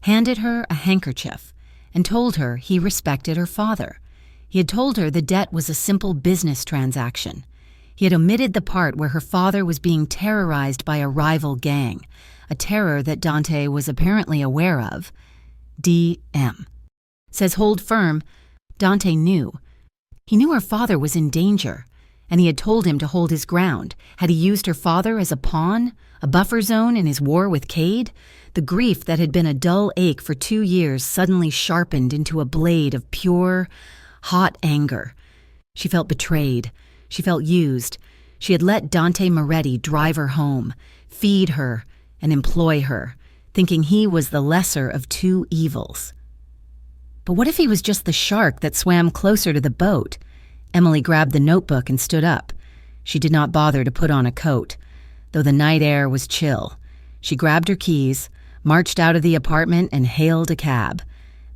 handed her a handkerchief, and told her he respected her father. He had told her the debt was a simple business transaction. He had omitted the part where her father was being terrorized by a rival gang, a terror that Dante was apparently aware of. DM. Says hold firm. Dante knew. He knew her father was in danger, and he had told him to hold his ground. Had he used her father as a pawn, a buffer zone in his war with Cade? The grief that had been a dull ache for 2 years suddenly sharpened into a blade of pure, hot anger. She felt betrayed. She felt used. She had let Dante Moretti drive her home, feed her, and employ her, thinking he was the lesser of two evils. But what if he was just the shark that swam closer to the boat? Emily grabbed the notebook and stood up. She did not bother to put on a coat, though the night air was chill. She grabbed her keys, marched out of the apartment, and hailed a cab.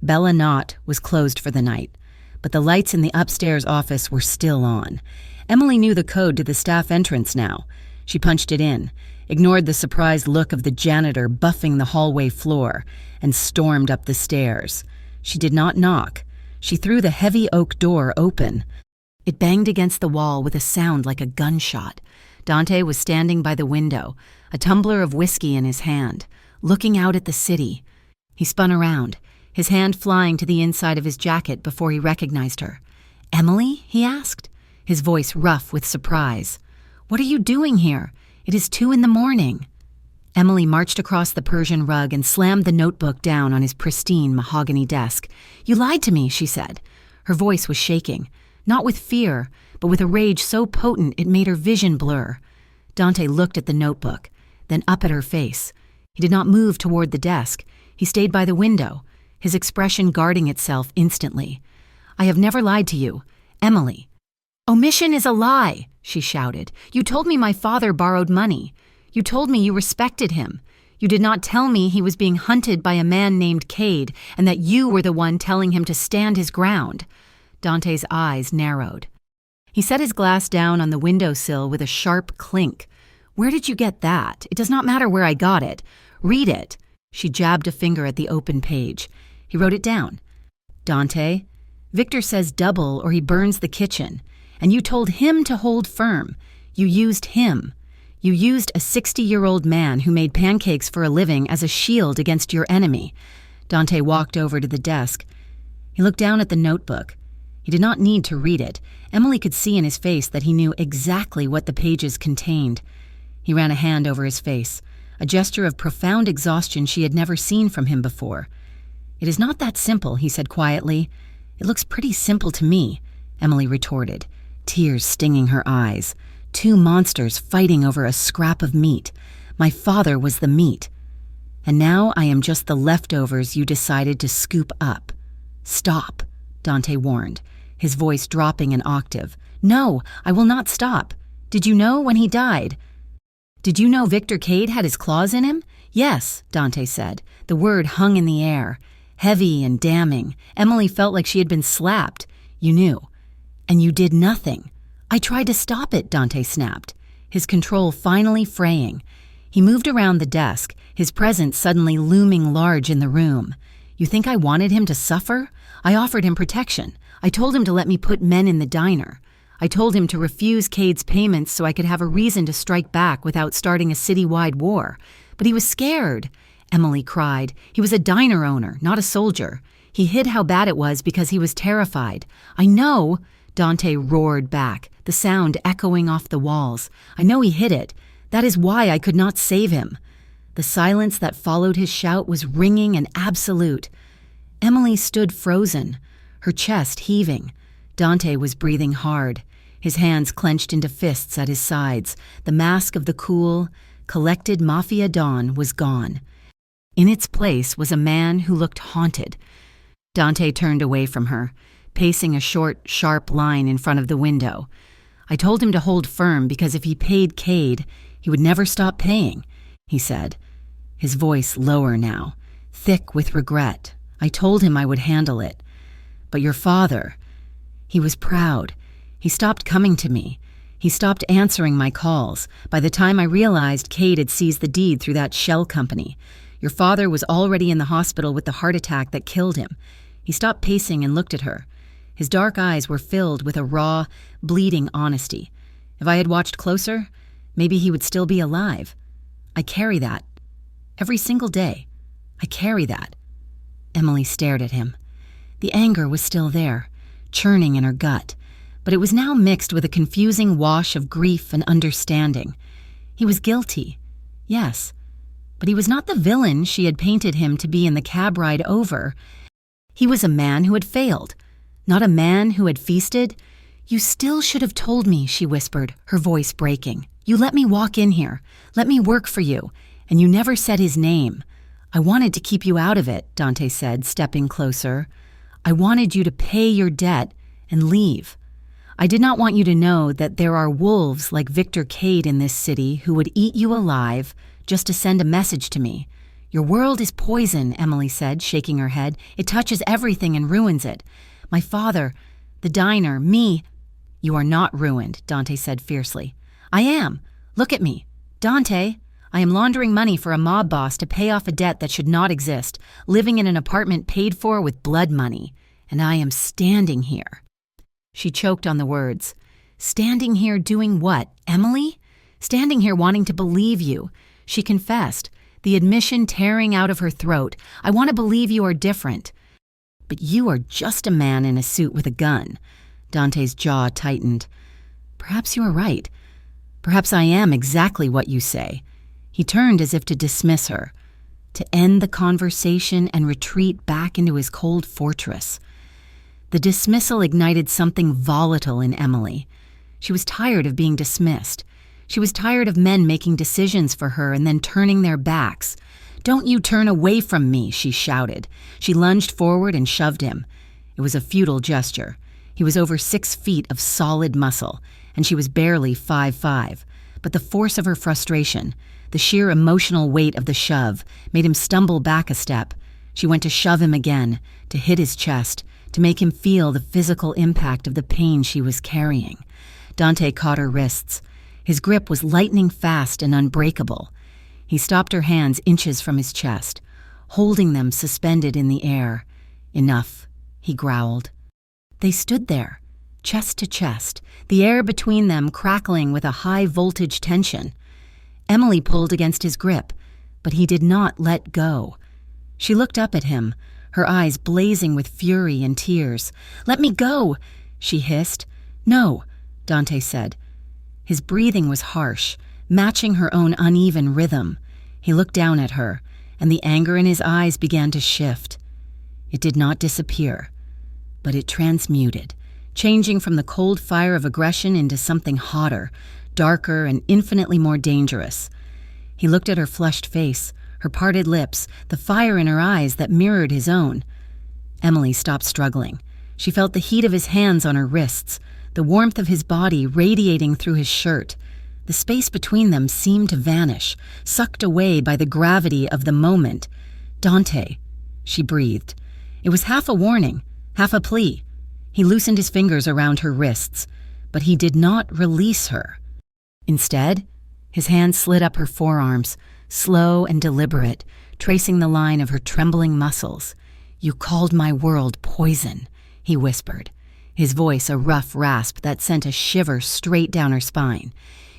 Bella Knott was closed for the night, but the lights in the upstairs office were still on. Emily knew the code to the staff entrance now. She punched it in, ignored the surprised look of the janitor buffing the hallway floor, and stormed up the stairs. She did not knock. She threw the heavy oak door open. It banged against the wall with a sound like a gunshot. Dante was standing by the window, a tumbler of whiskey in his hand, looking out at the city. He spun around, his hand flying to the inside of his jacket before he recognized her. "Emily?" he asked, his voice rough with surprise. "What are you doing here? It is 2 a.m. Emily marched across the Persian rug and slammed the notebook down on his pristine mahogany desk. "You lied to me," she said. Her voice was shaking, not with fear, but with a rage so potent it made her vision blur. Dante looked at the notebook, then up at her face. He did not move toward the desk. He stayed by the window, his expression guarding itself instantly. "I have never lied to you, Emily." "Omission is a lie," she shouted. "You told me my father borrowed money. You told me you respected him. You did not tell me he was being hunted by a man named Cade and that you were the one telling him to stand his ground." Dante's eyes narrowed. He set his glass down on the windowsill with a sharp clink. "Where did you get that? It does not matter where I got it. Read it." She jabbed a finger at the open page. He wrote it down. "Dante, Victor says double or he burns the kitchen. And you told him to hold firm. You used him. You used a 60-year-old man who made pancakes for a living as a shield against your enemy." Dante walked over to the desk. He looked down at the notebook. He did not need to read it. Emily could see in his face that he knew exactly what the pages contained. He ran a hand over his face, a gesture of profound exhaustion she had never seen from him before. "It is not that simple," he said quietly. "It looks pretty simple to me," Emily retorted, tears stinging her eyes. "Two monsters fighting over a scrap of meat. My father was the meat. And now I am just the leftovers you decided to scoop up." "Stop," Dante warned, his voice dropping an octave. "No, I will not stop. Did you know when he died? Did you know Victor Cade had his claws in him?" "Yes," Dante said. The word hung in the air, heavy and damning. Emily felt like she had been slapped. "You knew. And you did nothing." "I tried to stop it," Dante snapped, his control finally fraying. He moved around the desk, his presence suddenly looming large in the room. "You think I wanted him to suffer? I offered him protection. I told him to let me put men in the diner. I told him to refuse Cade's payments so I could have a reason to strike back without starting a citywide war. But he was scared," Emily cried. "He was a diner owner, not a soldier. He hid how bad it was because he was terrified." "I know," Dante roared back, the sound echoing off the walls. "I know he hid it. That is why I could not save him." The silence that followed his shout was ringing and absolute. Emily stood frozen, her chest heaving. Dante was breathing hard, his hands clenched into fists at his sides. The mask of the cool, collected Mafia Don was gone. In its place was a man who looked haunted. Dante turned away from her, pacing a short, sharp line in front of the window. "I told him to hold firm because if he paid Cade, he would never stop paying," he said, his voice lower now, thick with regret. "I told him I would handle it. But your father, he was proud. He stopped coming to me. He stopped answering my calls. By the time I realized Cade had seized the deed through that shell company, your father was already in the hospital with the heart attack that killed him. He stopped pacing and looked at her. His dark eyes were filled with a raw, bleeding honesty. If I had watched closer, maybe he would still be alive. I carry that. Every single day. I carry that. Emily stared at him. The anger was still there, churning in her gut, but it was now mixed with a confusing wash of grief and understanding. He was guilty, yes, but he was not the villain she had painted him to be in the cab ride over. He was a man who had failed, not a man who had feasted. "You still should have told me," she whispered, her voice breaking. "You let me walk in here, let me work for you, and you never said his name." "I wanted to keep you out of it," Dante said, stepping closer. "I wanted you to pay your debt and leave. I did not want you to know that there are wolves like Victor Cade in this city who would eat you alive just to send a message to me." "Your world is poison," Emily said, shaking her head. "It touches everything and ruins it. My father, the diner, me." "You are not ruined," Dante said fiercely. "I am. Look at me. Dante, I am laundering money for a mob boss to pay off a debt that should not exist, living in an apartment paid for with blood money. And I am standing here." She choked on the words. "Standing here doing what, Emily? Standing here wanting to believe you." She confessed, the admission tearing out of her throat. "I want to believe you are different." "But you are just a man in a suit with a gun." Dante's jaw tightened. "Perhaps you are right. Perhaps I am exactly what you say." He turned as if to dismiss her, to end the conversation and retreat back into his cold fortress. The dismissal ignited something volatile in Emily. She was tired of being dismissed. She was tired of men making decisions for her and then turning their backs. "Don't you turn away from me," she shouted. She lunged forward and shoved him. It was a futile gesture. He was over 6 feet of solid muscle, and she was barely 5'5". But the force of her frustration, the sheer emotional weight of the shove, made him stumble back a step. She went to shove him again, to hit his chest, to make him feel the physical impact of the pain she was carrying. Dante caught her wrists. His grip was lightning fast and unbreakable. He stopped her hands inches from his chest, holding them suspended in the air. "Enough," he growled. They stood there, chest to chest, the air between them crackling with a high-voltage tension. Emily pulled against his grip, but he did not let go. She looked up at him, her eyes blazing with fury and tears. "Let me go," she hissed. "No," Dante said. His breathing was harsh, matching her own uneven rhythm. He looked down at her, and the anger in his eyes began to shift. It did not disappear, but it transmuted, changing from the cold fire of aggression into something hotter, darker, and infinitely more dangerous. He looked at her flushed face, her parted lips, the fire in her eyes that mirrored his own. Emily stopped struggling. She felt the heat of his hands on her wrists, the warmth of his body radiating through his shirt. The space between them seemed to vanish, sucked away by the gravity of the moment. "Dante," she breathed. It was half a warning, half a plea. He loosened his fingers around her wrists, but he did not release her. Instead, his hand slid up her forearms, slow and deliberate, tracing the line of her trembling muscles. "You called my world poison," he whispered, his voice a rough rasp that sent a shiver straight down her spine.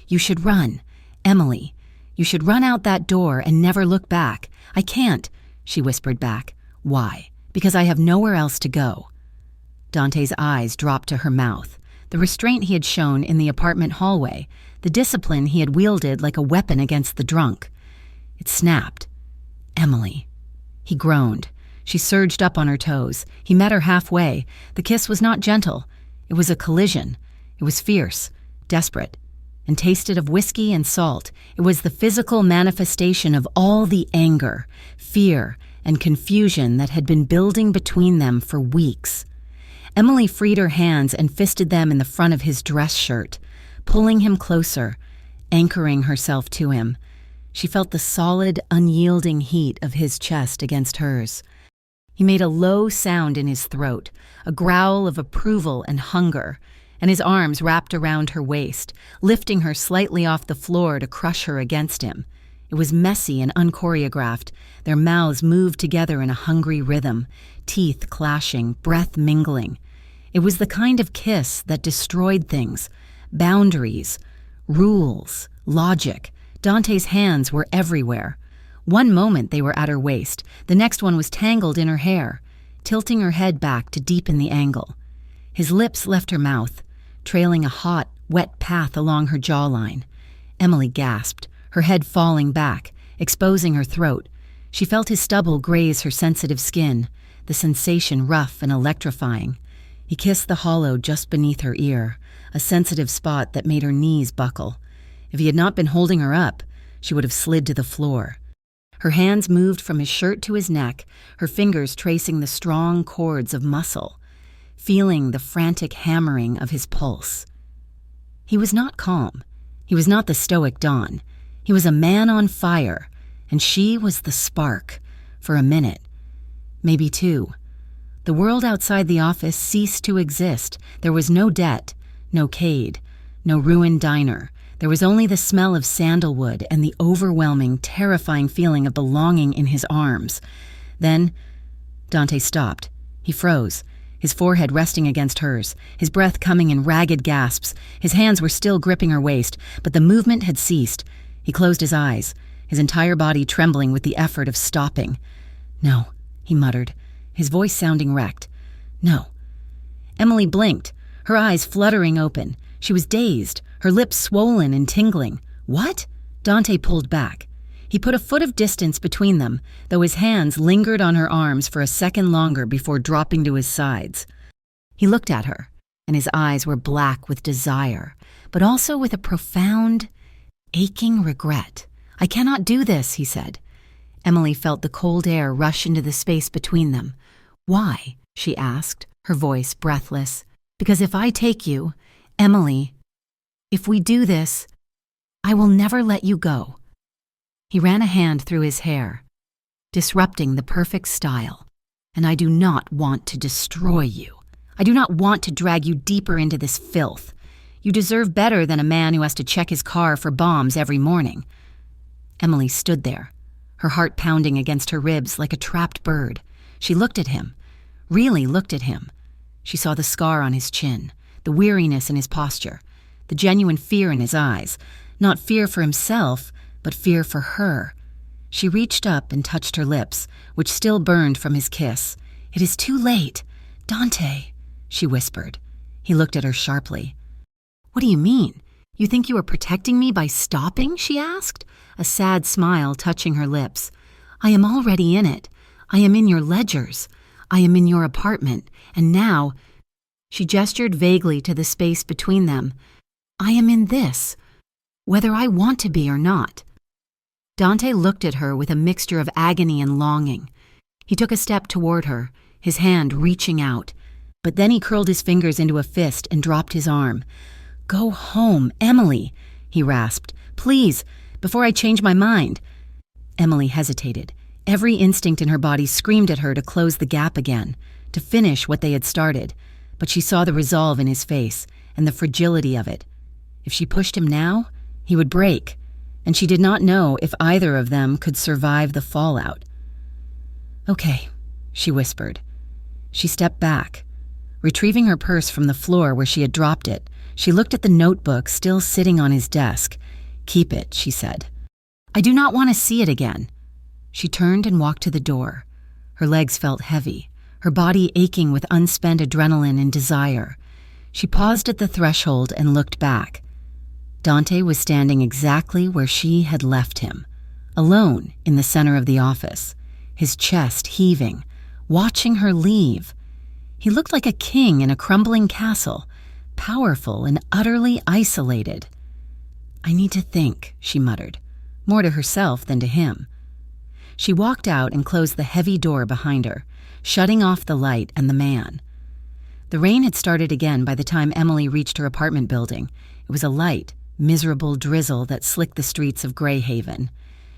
"You should run, Emily. You should run out that door and never look back." "I can't," she whispered back. "Why?" "Because I have nowhere else to go." Dante's eyes dropped to her mouth, the restraint he had shown in the apartment hallway, the discipline he had wielded like a weapon against the drunk. It snapped. "Emily." He groaned. She surged up on her toes. He met her halfway. The kiss was not gentle. It was a collision. It was fierce, desperate, and tasted of whiskey and salt. It was the physical manifestation of all the anger, fear, and confusion that had been building between them for weeks. Emily freed her hands and fisted them in the front of his dress shirt, pulling him closer, anchoring herself to him. She felt the solid, unyielding heat of his chest against hers. He made a low sound in his throat, a growl of approval and hunger, and his arms wrapped around her waist, lifting her slightly off the floor to crush her against him. It was messy and unchoreographed. Their mouths moved together in a hungry rhythm, teeth clashing, breath mingling. It was the kind of kiss that destroyed things, boundaries, rules, logic. Dante's hands were everywhere. One moment they were at her waist, the next one was tangled in her hair, tilting her head back to deepen the angle. His lips left her mouth, trailing a hot, wet path along her jawline. Emily gasped, her head falling back, exposing her throat. She felt his stubble graze her sensitive skin, the sensation rough and electrifying. He kissed the hollow just beneath her ear, a sensitive spot that made her knees buckle. If he had not been holding her up, she would have slid to the floor. Her hands moved from his shirt to his neck, her fingers tracing the strong chords of muscle, feeling the frantic hammering of his pulse. He was not calm. He was not the stoic Don. He was a man on fire, and she was the spark, for a minute, maybe two. The world outside the office ceased to exist. There was no debt, no Cade, no ruined diner. There was only the smell of sandalwood and the overwhelming, terrifying feeling of belonging in his arms. Then, Dante stopped. He froze, his forehead resting against hers, his breath coming in ragged gasps. His hands were still gripping her waist, but the movement had ceased. He closed his eyes, his entire body trembling with the effort of stopping. "No," he muttered, his voice sounding wrecked. "No." Emily blinked, her eyes fluttering open. She was dazed, her lips swollen and tingling. "What?" Dante pulled back. He put a foot of distance between them, though his hands lingered on her arms for a second longer before dropping to his sides. He looked at her, and his eyes were black with desire, but also with a profound, aching regret. "I cannot do this," he said. Emily felt the cold air rush into the space between them. "Why?" she asked, her voice breathless. "Because if I take you, Emily, if we do this, I will never let you go." He ran a hand through his hair, disrupting the perfect style. "And I do not want to destroy you. I do not want to drag you deeper into this filth. You deserve better than a man who has to check his car for bombs every morning." Emily stood there, her heart pounding against her ribs like a trapped bird. She looked at him, really looked at him. She saw the scar on his chin, the weariness in his posture, the genuine fear in his eyes, not fear for himself, but fear for her. She reached up and touched her lips, which still burned from his kiss. "It is too late. Dante," she whispered. He looked at her sharply. "What do you mean? You think you are protecting me by stopping?" she asked, a sad smile touching her lips. "I am already in it. I am in your ledgers. I am in your apartment. And now," she gestured vaguely to the space between them, "I am in this, whether I want to be or not." Dante looked at her with a mixture of agony and longing. He took a step toward her, his hand reaching out, but then he curled his fingers into a fist and dropped his arm. "Go home, Emily," he rasped. "Please, before I change my mind." Emily hesitated. Every instinct in her body screamed at her to close the gap again, to finish what they had started, but she saw the resolve in his face and the fragility of it. If she pushed him now, he would break, and she did not know if either of them could survive the fallout. "Okay," she whispered. She stepped back. Retrieving her purse from the floor where she had dropped it, she looked at the notebook still sitting on his desk. "Keep it," she said. "I do not want to see it again." She turned and walked to the door. Her legs felt heavy, her body aching with unspent adrenaline and desire. She paused at the threshold and looked back. Dante was standing exactly where she had left him, alone in the center of the office, his chest heaving, watching her leave. He looked like a king in a crumbling castle, powerful and utterly isolated. "I need to think," she muttered, more to herself than to him. She walked out and closed the heavy door behind her, shutting off the light and the man. The rain had started again by the time Emily reached her apartment building. It was a light, miserable drizzle that slicked the streets of Greyhaven.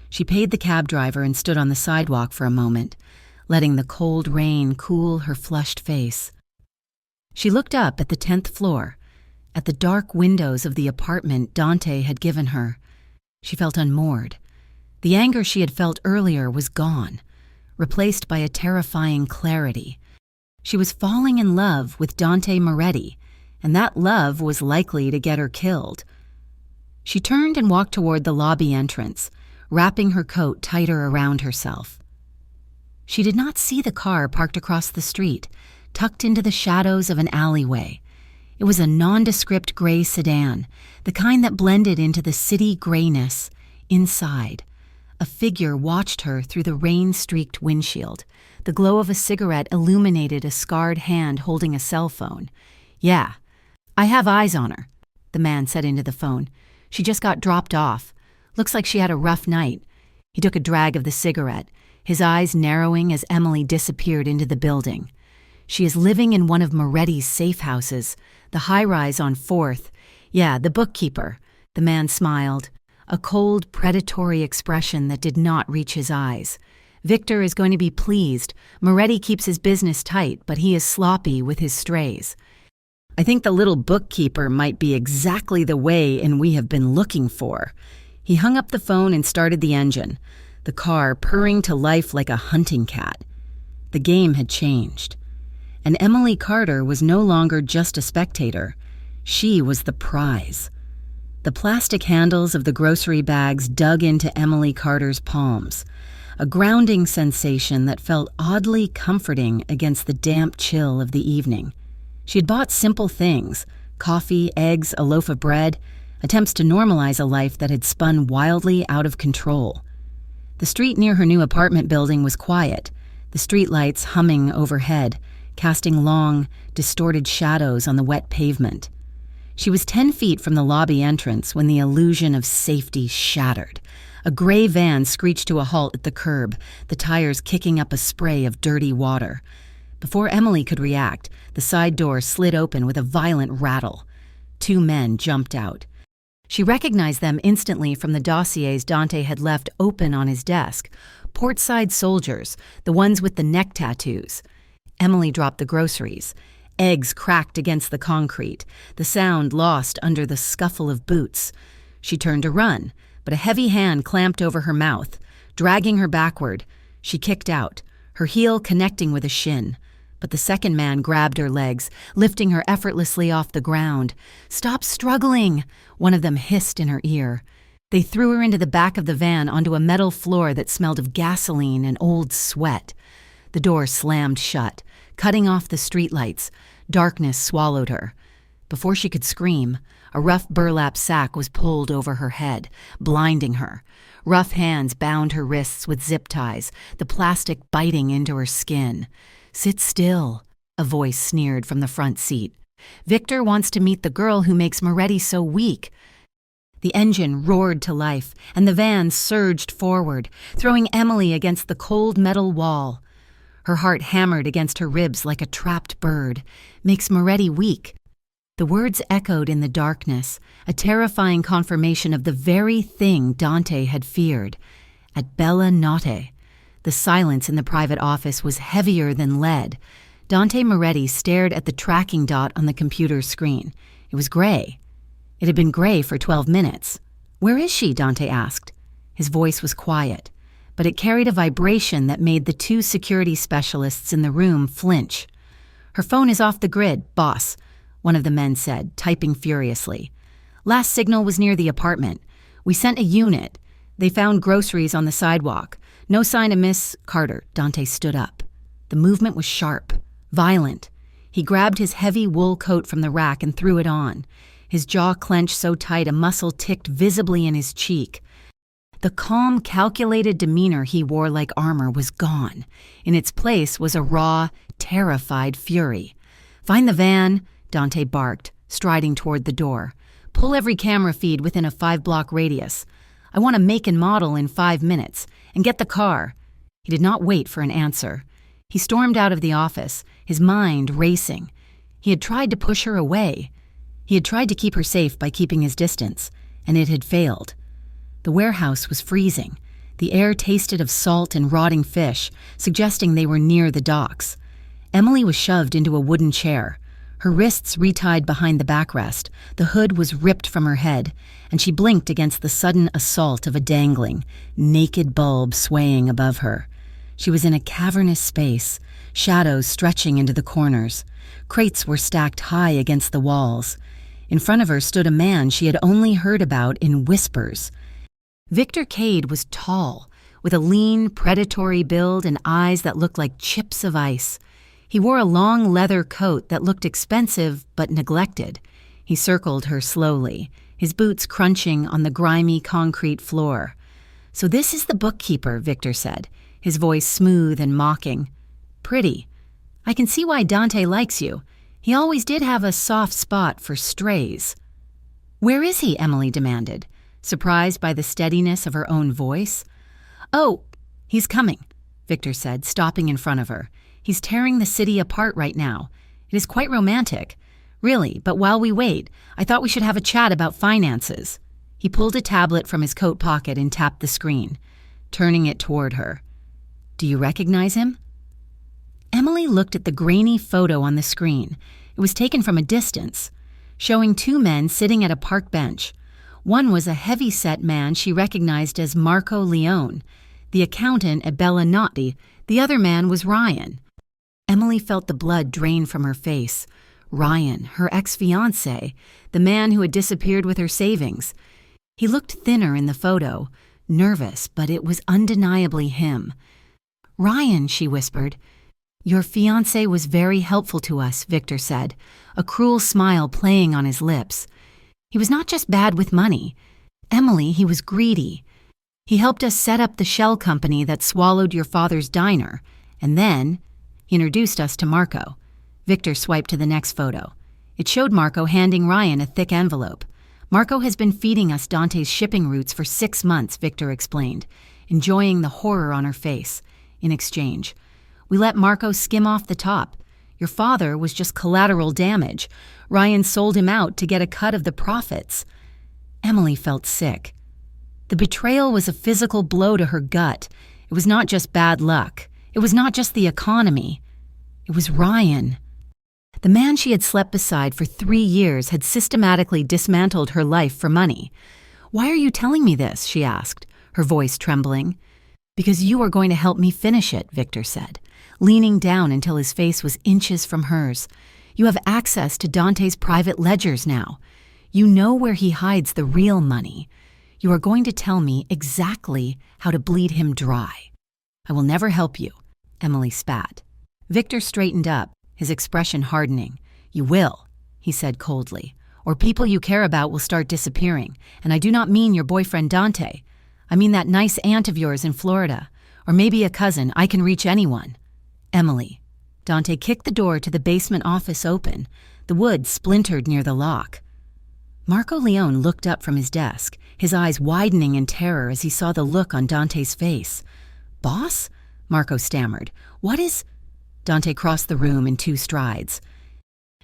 She paid the cab driver and stood on the sidewalk for a moment, letting the cold rain cool her flushed face. She looked up at the 10th floor, at the dark windows of the apartment Dante had given her. She felt unmoored. The anger she had felt earlier was gone, replaced by a terrifying clarity. She was falling in love with Dante Moretti, and that love was likely to get her killed. She turned and walked toward the lobby entrance, wrapping her coat tighter around herself. She did not see the car parked across the street, tucked into the shadows of an alleyway. It was a nondescript gray sedan, the kind that blended into the city grayness. Inside, a figure watched her through the rain-streaked windshield. The glow of a cigarette illuminated a scarred hand holding a cell phone. "Yeah, I have eyes on her," the man said into the phone. "She just got dropped off. Looks like she had a rough night." He took a drag of the cigarette, his eyes narrowing as Emily disappeared into the building. "She is living in one of Moretti's safe houses, the high-rise on 4th. Yeah, the bookkeeper." The man smiled, a cold, predatory expression that did not reach his eyes. "Victor is going to be pleased. Moretti keeps his business tight, but he is sloppy with his strays. I think the little bookkeeper might be exactly the way in we have been looking for." He hung up the phone and started the engine, the car purring to life like a hunting cat. The game had changed, and Emily Carter was no longer just a spectator. She was the prize. The plastic handles of the grocery bags dug into Emily Carter's palms, a grounding sensation that felt oddly comforting against the damp chill of the evening. She had bought simple things: coffee, eggs, a loaf of bread, attempts to normalize a life that had spun wildly out of control. The street near her new apartment building was quiet, the streetlights humming overhead, casting long, distorted shadows on the wet pavement. She was 10 feet from the lobby entrance when the illusion of safety shattered. A gray van screeched to a halt at the curb, the tires kicking up a spray of dirty water. Before Emily could react, the side door slid open with a violent rattle. 2 men jumped out. She recognized them instantly from the dossiers Dante had left open on his desk. Portside soldiers, the ones with the neck tattoos. Emily dropped the groceries. Eggs cracked against the concrete, the sound lost under the scuffle of boots. She turned to run, but a heavy hand clamped over her mouth, dragging her backward. She kicked out, her heel connecting with a shin. But the second man grabbed her legs, lifting her effortlessly off the ground. "Stop struggling," one of them hissed in her ear. They threw her into the back of the van onto a metal floor that smelled of gasoline and old sweat. The door slammed shut, cutting off the streetlights. Darkness swallowed her. Before she could scream, a rough burlap sack was pulled over her head, blinding her. Rough hands bound her wrists with zip ties, the plastic biting into her skin. "Sit still," a voice sneered from the front seat. "Victor wants to meet the girl who makes Moretti so weak." The engine roared to life, and the van surged forward, throwing Emily against the cold metal wall. Her heart hammered against her ribs like a trapped bird. "Makes Moretti weak." The words echoed in the darkness, a terrifying confirmation of the very thing Dante had feared. At Bella Notte, the silence in the private office was heavier than lead. Dante Moretti stared at the tracking dot on the computer's screen. It was gray. It had been gray for 12 minutes. "Where is she?" Dante asked. His voice was quiet, but it carried a vibration that made the 2 security specialists in the room flinch. "Her phone is off the grid, boss," one of the men said, typing furiously. "Last signal was near the apartment. We sent a unit. They found groceries on the sidewalk. No sign of Miss Carter." Dante stood up. The movement was sharp, violent. He grabbed his heavy wool coat from the rack and threw it on. His jaw clenched so tight a muscle ticked visibly in his cheek. The calm, calculated demeanor he wore like armor was gone. In its place was a raw, terrified fury. "Find the van," Dante barked, striding toward the door. "Pull every camera feed within a 5-block radius. I want a make and model in 5 minutes. And get the car." He did not wait for an answer. He stormed out of the office, his mind racing. He had tried to push her away. He had tried to keep her safe by keeping his distance, and it had failed. The warehouse was freezing. The air tasted of salt and rotting fish, suggesting they were near the docks. Emily was shoved into a wooden chair. Her wrists retied behind the backrest, the hood was ripped from her head, and she blinked against the sudden assault of a dangling, naked bulb swaying above her. She was in a cavernous space, shadows stretching into the corners. Crates were stacked high against the walls. In front of her stood a man she had only heard about in whispers. Victor Cade was tall, with a lean, predatory build and eyes that looked like chips of ice. He wore a long leather coat that looked expensive but neglected. He circled her slowly, his boots crunching on the grimy concrete floor. "So this is the bookkeeper," Victor said, his voice smooth and mocking. "Pretty. I can see why Dante likes you. He always did have a soft spot for strays." "Where is he?" Emily demanded, surprised by the steadiness of her own voice. "Oh, he's coming," Victor said, stopping in front of her. "He's tearing the city apart right now. It is quite romantic. Really, but while we wait, I thought we should have a chat about finances." He pulled a tablet from his coat pocket and tapped the screen, turning it toward her. "Do you recognize him?" Emily looked at the grainy photo on the screen. It was taken from a distance, showing two men sitting at a park bench. One was a heavy-set man she recognized as Marco Leone, the accountant at Bellinati. The other man was Ryan. Emily felt the blood drain from her face. Ryan, her ex-fiancé, the man who had disappeared with her savings. He looked thinner in the photo, nervous, but it was undeniably him. "Ryan," she whispered. "Your fiancé was very helpful to us," Victor said, a cruel smile playing on his lips. "He was not just bad with money. Emily, he was greedy. He helped us set up the shell company that swallowed your father's diner, and then he introduced us to Marco." Victor swiped to the next photo. It showed Marco handing Ryan a thick envelope. "Marco has been feeding us Dante's shipping routes for 6 months," Victor explained, enjoying the horror on her face. "In exchange, we let Marco skim off the top. Your father was just collateral damage. Ryan sold him out to get a cut of the profits." Emily felt sick. The betrayal was a physical blow to her gut. It was not just bad luck. It was not just the economy. It was Ryan. The man she had slept beside for 3 years had systematically dismantled her life for money. "Why are you telling me this?" she asked, her voice trembling. "Because you are going to help me finish it," Victor said, leaning down until his face was inches from hers. "You have access to Dante's private ledgers now. You know where he hides the real money. You are going to tell me exactly how to bleed him dry." "I will never help you," Emily spat. Victor straightened up, his expression hardening. "You will," he said coldly, "or people you care about will start disappearing, and I do not mean your boyfriend Dante. I mean that nice aunt of yours in Florida, or maybe a cousin. I can reach anyone." "Emily." Dante kicked the door to the basement office open. The wood splintered near the lock. Marco Leone looked up from his desk, his eyes widening in terror as he saw the look on Dante's face. "Boss?" Marco stammered. "What is—" Dante crossed the room in 2 strides.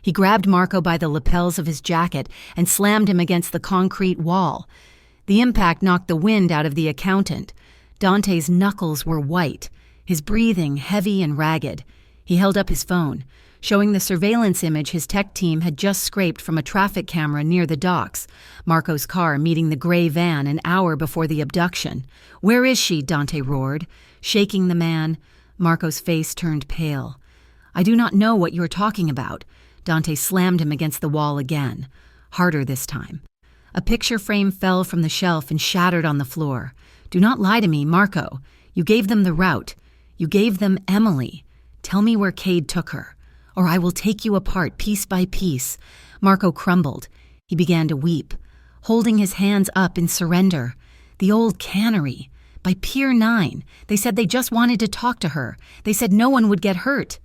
He grabbed Marco by the lapels of his jacket and slammed him against the concrete wall. The impact knocked the wind out of the accountant. Dante's knuckles were white, his breathing heavy and ragged. He held up his phone, showing the surveillance image his tech team had just scraped from a traffic camera near the docks, Marco's car meeting the gray van an hour before the abduction. "Where is she?" Dante roared, shaking the man. Marco's face turned pale. "I do not know what you are talking about." Dante slammed him against the wall again, harder this time. A picture frame fell from the shelf and shattered on the floor. "Do not lie to me, Marco. You gave them the route. You gave them Emily. Tell me where Cade took her, or I will take you apart piece by piece." Marco crumbled. He began to weep, holding his hands up in surrender. The old cannery. By Pier 9. They said they just wanted to talk to her. They said no one would get hurt.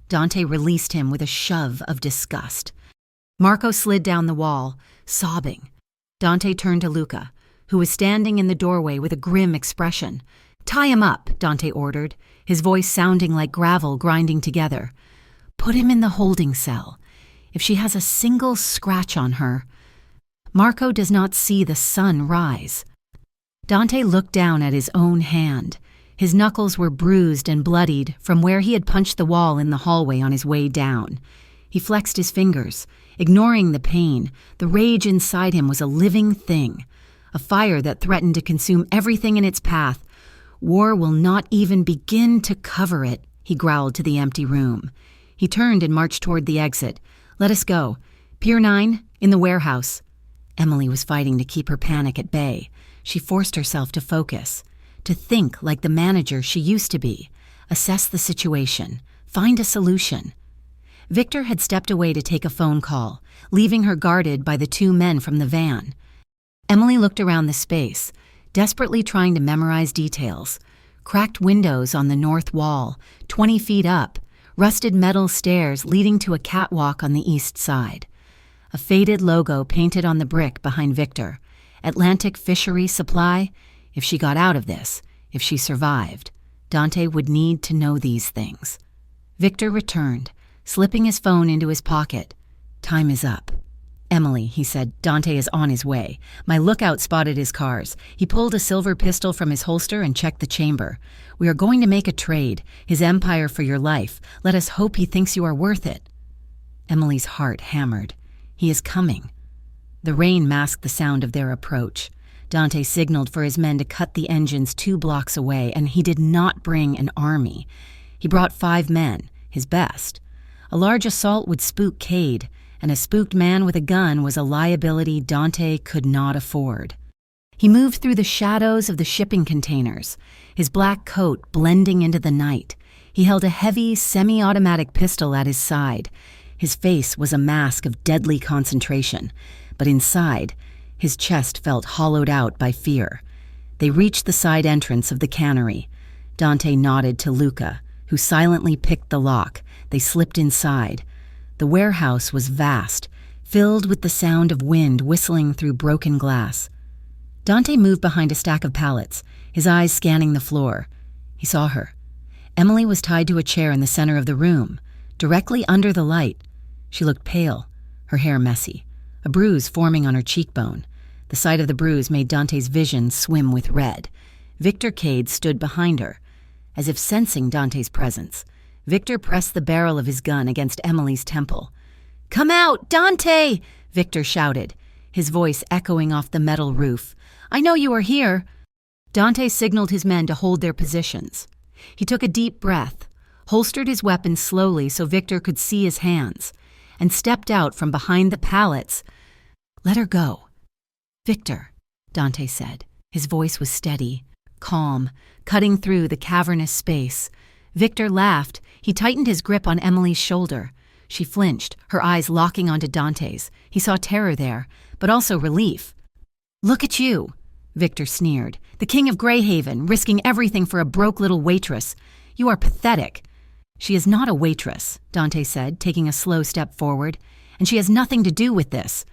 Dante released him with a shove of disgust. Marco slid down the wall, sobbing. Dante turned to Luca, who was standing in the doorway with a grim expression. "Tie him up," Dante ordered, his voice sounding like gravel grinding together. "Put him in the holding cell. If she has a single scratch on her—" Marco does not see the sun rise. Dante looked down at his own hand. His knuckles were bruised and bloodied from where he had punched the wall in the hallway on his way down. He flexed his fingers, ignoring the pain. The rage inside him was a living thing, a fire that threatened to consume everything in its path. War will not even begin to cover it, he growled to the empty room. He turned and marched toward the exit. Let us go. Pier 9, in the warehouse. Emily was fighting to keep her panic at bay. She forced herself to focus, to think like the manager she used to be, assess the situation, find a solution. Victor had stepped away to take a phone call, leaving her guarded by the two men from the van. Emily looked around the space, desperately trying to memorize details. Cracked windows on the north wall, 20 feet up, rusted metal stairs leading to a catwalk on the east side. A faded logo painted on the brick behind Victor. Atlantic Fishery Supply. If she got out of this, if she survived, Dante would need to know these things. Victor returned, slipping his phone into his pocket. Time is up. Emily, he said, Dante is on his way. My lookout spotted his cars. He pulled a silver pistol from his holster and checked the chamber. We are going to make a trade, his empire for your life. Let us hope he thinks you are worth it. Emily's heart hammered. He is coming. The rain masked the sound of their approach. Dante signaled for his men to cut the engines 2 blocks away, and he did not bring an army. He brought 5 men, his best. A large assault would spook Cade, and a spooked man with a gun was a liability Dante could not afford. He moved through the shadows of the shipping containers, his black coat blending into the night. He held a heavy, semi-automatic pistol at his side. His face was a mask of deadly concentration, but inside, his chest felt hollowed out by fear. They reached the side entrance of the cannery. Dante nodded to Luca, who silently picked the lock. They slipped inside. The warehouse was vast, filled with the sound of wind whistling through broken glass. Dante moved behind a stack of pallets, his eyes scanning the floor. He saw her. Emily was tied to a chair in the center of the room, directly under the light. She looked pale, her hair messy, a bruise forming on her cheekbone. The sight of the bruise made Dante's vision swim with red. Victor Cade stood behind her, as if sensing Dante's presence. Victor pressed the barrel of his gun against Emily's temple. "Come out, Dante!" Victor shouted, his voice echoing off the metal roof. "I know you are here." Dante signaled his men to hold their positions. He took a deep breath, holstered his weapon slowly so Victor could see his hands, and stepped out from behind the pallets. "Let her go." "Victor," Dante said. His voice was steady, calm, cutting through the cavernous space. Victor laughed. He tightened his grip on Emily's shoulder. She flinched, her eyes locking onto Dante's. He saw terror there, but also relief. "Look at you," Victor sneered. "The king of Greyhaven, risking everything for a broke little waitress. You are pathetic." "She is not a waitress," Dante said, taking a slow step forward. "And she has nothing to do with this.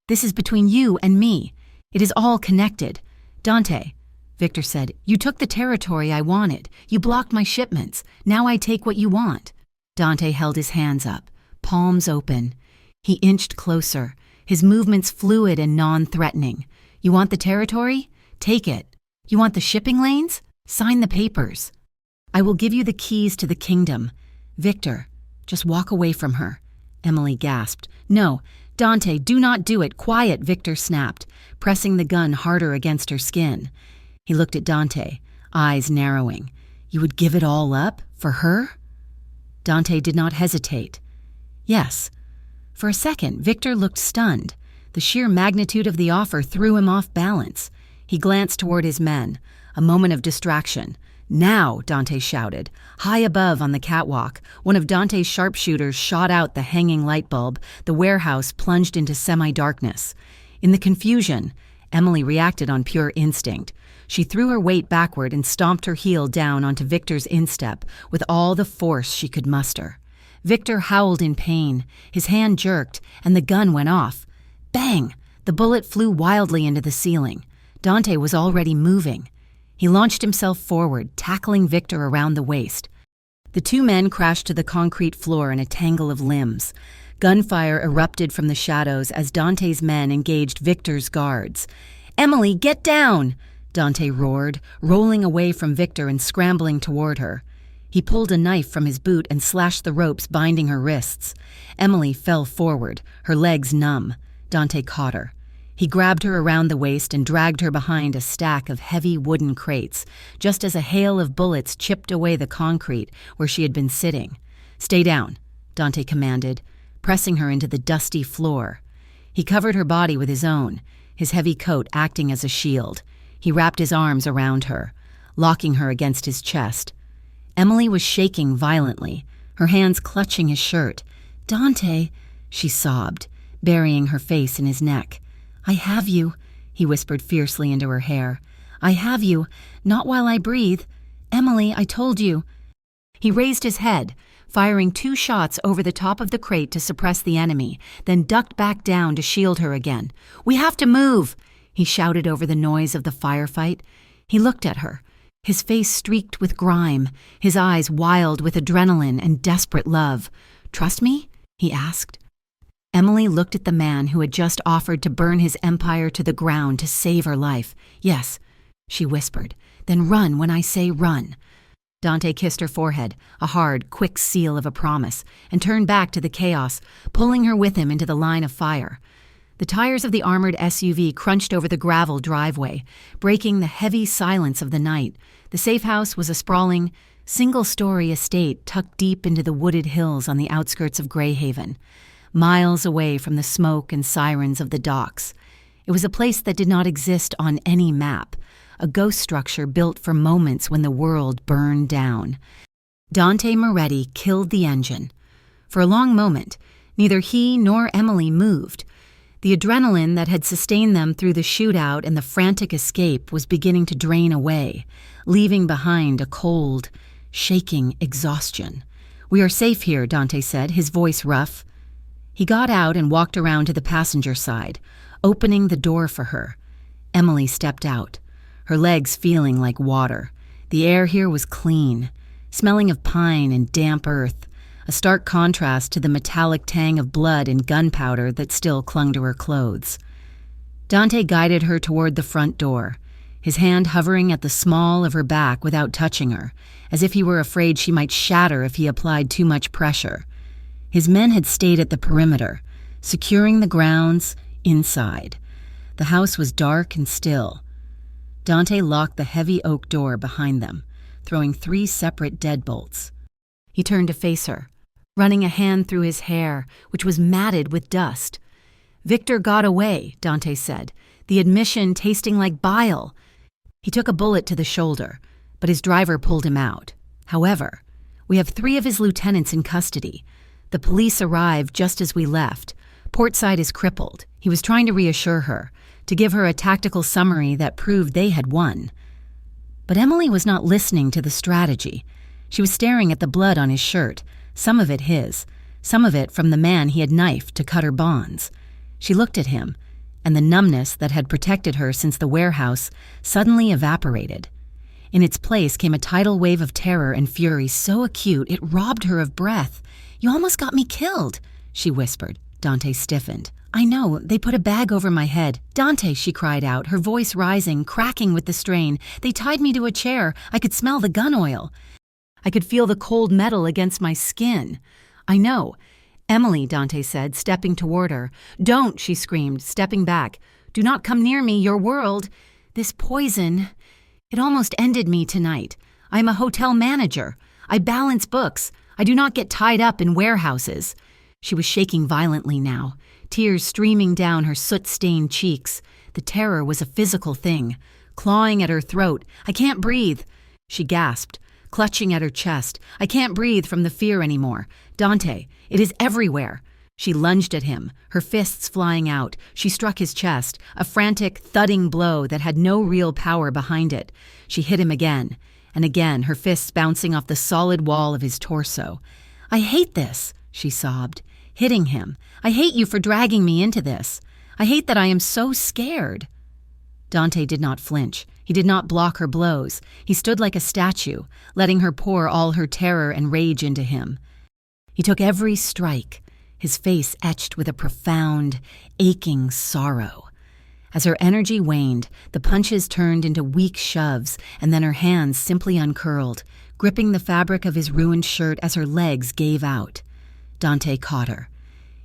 This is between you and me. It is all connected. Dante," Victor said, "you took the territory I wanted. You blocked my shipments. Now I take what you want." Dante held his hands up, palms open. He inched closer, his movements fluid and non-threatening. "You want the territory? Take it. You want the shipping lanes? Sign the papers. I will give you the keys to the kingdom. Victor, just walk away from her." Emily gasped. "No, Dante, do not do it. Quiet," Victor snapped, pressing the gun harder against her skin. He looked at Dante, eyes narrowing. "You would give it all up? For her?" Dante did not hesitate. "Yes." For a second, Victor looked stunned. The sheer magnitude of the offer threw him off balance. He glanced toward his men. A moment of distraction. "Now!" Dante shouted. High above on the catwalk, one of Dante's sharpshooters shot out the hanging light bulb. The warehouse plunged into semi-darkness. In the confusion, Emily reacted on pure instinct. She threw her weight backward and stomped her heel down onto Victor's instep with all the force she could muster. Victor howled in pain. His hand jerked, and the gun went off. Bang! The bullet flew wildly into the ceiling. Dante was already moving. He launched himself forward, tackling Victor around the waist. The two men crashed to the concrete floor in a tangle of limbs. Gunfire erupted from the shadows as Dante's men engaged Victor's guards. "Emily, get down!" Dante roared, rolling away from Victor and scrambling toward her. He pulled a knife from his boot and slashed the ropes binding her wrists. Emily fell forward, her legs numb. Dante caught her. He grabbed her around the waist and dragged her behind a stack of heavy wooden crates, just as a hail of bullets chipped away the concrete where she had been sitting. "Stay down," Dante commanded, pressing her into the dusty floor. He covered her body with his own, his heavy coat acting as a shield. He wrapped his arms around her, locking her against his chest. Emily was shaking violently, her hands clutching his shirt. "Dante," she sobbed, burying her face in his neck. "I have you," he whispered fiercely into her hair. "I have you, not while I breathe. Emily, I told you." He raised his head, firing 2 shots over the top of the crate to suppress the enemy, then ducked back down to shield her again. "We have to move," he shouted over the noise of the firefight. He looked at her, his face streaked with grime, his eyes wild with adrenaline and desperate love. "Trust me?" he asked. Emily looked at the man who had just offered to burn his empire to the ground to save her life. "Yes," she whispered. "Then run when I say run." Dante kissed her forehead, a hard, quick seal of a promise, and turned back to the chaos, pulling her with him into the line of fire. The tires of the armored SUV crunched over the gravel driveway, breaking the heavy silence of the night. The safe house was a sprawling, single-story estate tucked deep into the wooded hills on the outskirts of Greyhaven, miles away from the smoke and sirens of the docks. It was a place that did not exist on any map, a ghost structure built for moments when the world burned down. Dante Moretti killed the engine. For a long moment, neither he nor Emily moved. The adrenaline that had sustained them through the shootout and the frantic escape was beginning to drain away, leaving behind a cold, shaking exhaustion. "We are safe here," Dante said, his voice rough. He got out and walked around to the passenger side, opening the door for her. Emily stepped out, her legs feeling like water. The air here was clean, smelling of pine and damp earth, a stark contrast to the metallic tang of blood and gunpowder that still clung to her clothes. Dante guided her toward the front door, his hand hovering at the small of her back without touching her, as if he were afraid she might shatter if he applied too much pressure. His men had stayed at the perimeter, securing the grounds inside. The house was dark and still. Dante locked the heavy oak door behind them, throwing 3 separate deadbolts. He turned to face her, running a hand through his hair, which was matted with dust. "Victor got away," Dante said, the admission tasting like bile. He took a bullet to the shoulder, but his driver pulled him out. "However, we have 3 of his lieutenants in custody. The police arrived just as we left. Portside is crippled." He was trying to reassure her, to give her a tactical summary that proved they had won. But Emily was not listening to the strategy. She was staring at the blood on his shirt, some of it his, some of it from the man he had knifed to cut her bonds. She looked at him, and the numbness that had protected her since the warehouse suddenly evaporated. In its place came a tidal wave of terror and fury so acute it robbed her of breath. "You almost got me killed," she whispered. Dante stiffened. "I know, they put a bag over my head." "Dante," she cried out, her voice rising, cracking with the strain. "They tied me to a chair. I could smell the gun oil. I could feel the cold metal against my skin." "I know." "Emily," Dante said, stepping toward her. "Don't," she screamed, stepping back. "Do not come near me, your world. This poison, it almost ended me tonight. I am a hotel manager. I balance books. I do not get tied up in warehouses." She was shaking violently now, tears streaming down her soot-stained cheeks. The terror was a physical thing, clawing at her throat. "I can't breathe," she gasped, clutching at her chest. "I can't breathe from the fear anymore. Dante, it is everywhere." She lunged at him, her fists flying out. She struck his chest, a frantic, thudding blow that had no real power behind it. She hit him again, and again, her fists bouncing off the solid wall of his torso. "I hate this," she sobbed, hitting him. "I hate you for dragging me into this. I hate that I am so scared." Dante did not flinch. He did not block her blows. He stood like a statue, letting her pour all her terror and rage into him. He took every strike, his face etched with a profound, aching sorrow. As her energy waned, the punches turned into weak shoves, and then her hands simply uncurled, gripping the fabric of his ruined shirt as her legs gave out. Dante caught her.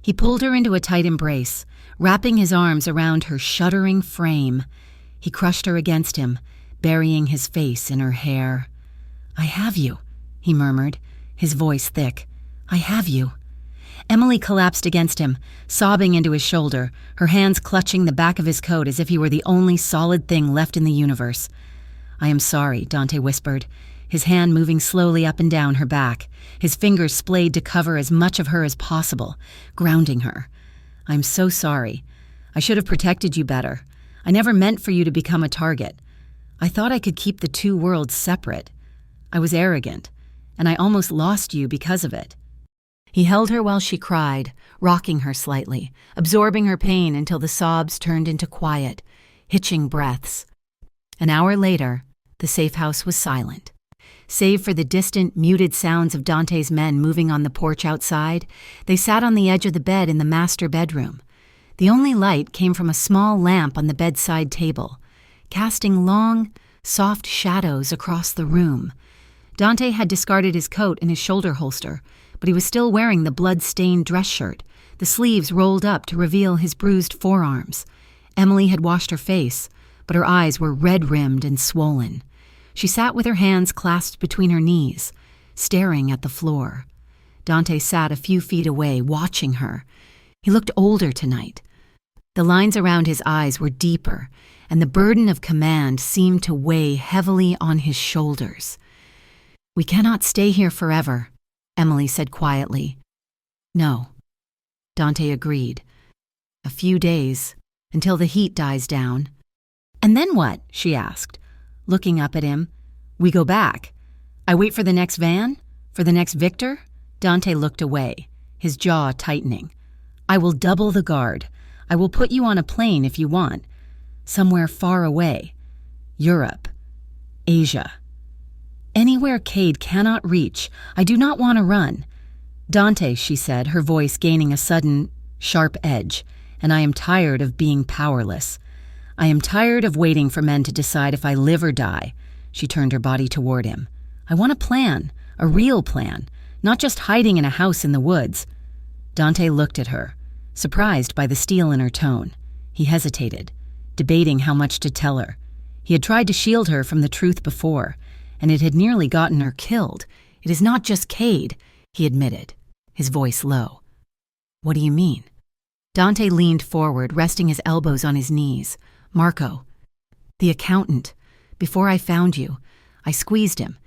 He pulled her into a tight embrace, wrapping his arms around her shuddering frame. He crushed her against him, burying his face in her hair. "I have you," he murmured, his voice thick. "I have you." Emily collapsed against him, sobbing into his shoulder, her hands clutching the back of his coat as if he were the only solid thing left in the universe. "I am sorry," Dante whispered, his hand moving slowly up and down her back, his fingers splayed to cover as much of her as possible, grounding her. "I'm so sorry. I should have protected you better. I never meant for you to become a target. I thought I could keep the two worlds separate. I was arrogant, and I almost lost you because of it." He held her while she cried, rocking her slightly, absorbing her pain until the sobs turned into quiet, hitching breaths. An hour later, the safe house was silent. Save for the distant, muted sounds of Dante's men moving on the porch outside, they sat on the edge of the bed in the master bedroom. The only light came from a small lamp on the bedside table, casting long, soft shadows across the room. Dante had discarded his coat in his shoulder holster, but he was still wearing the blood-stained dress shirt, the sleeves rolled up to reveal his bruised forearms. Emily had washed her face, but her eyes were red-rimmed and swollen. She sat with her hands clasped between her knees, staring at the floor. Dante sat a few feet away, watching her. He looked older tonight. The lines around his eyes were deeper, and the burden of command seemed to weigh heavily on his shoulders. "We cannot stay here forever," Emily said quietly. "No," Dante agreed. "A few days, until the heat dies down." "And then what?" she asked, looking up at him. "We go back. I wait for the next van? For the next victor?" Dante looked away, his jaw tightening. "I will double the guard. I will put you on a plane if you want. Somewhere far away. Europe. Asia. Anywhere Cade cannot reach. I do not want to run." "Dante," she said, her voice gaining a sudden, sharp edge, "and I am tired of being powerless. I am tired of waiting for men to decide if I live or die." She turned her body toward him. "I want a plan, a real plan, not just hiding in a house in the woods." Dante looked at her, surprised by the steel in her tone. He hesitated, debating how much to tell her. He had tried to shield her from the truth before, and it had nearly gotten her killed. "It is not just Cade," he admitted, his voice low. "What do you mean?" Dante leaned forward, resting his elbows on his knees. "Marco, the accountant. Before I found you, I squeezed him.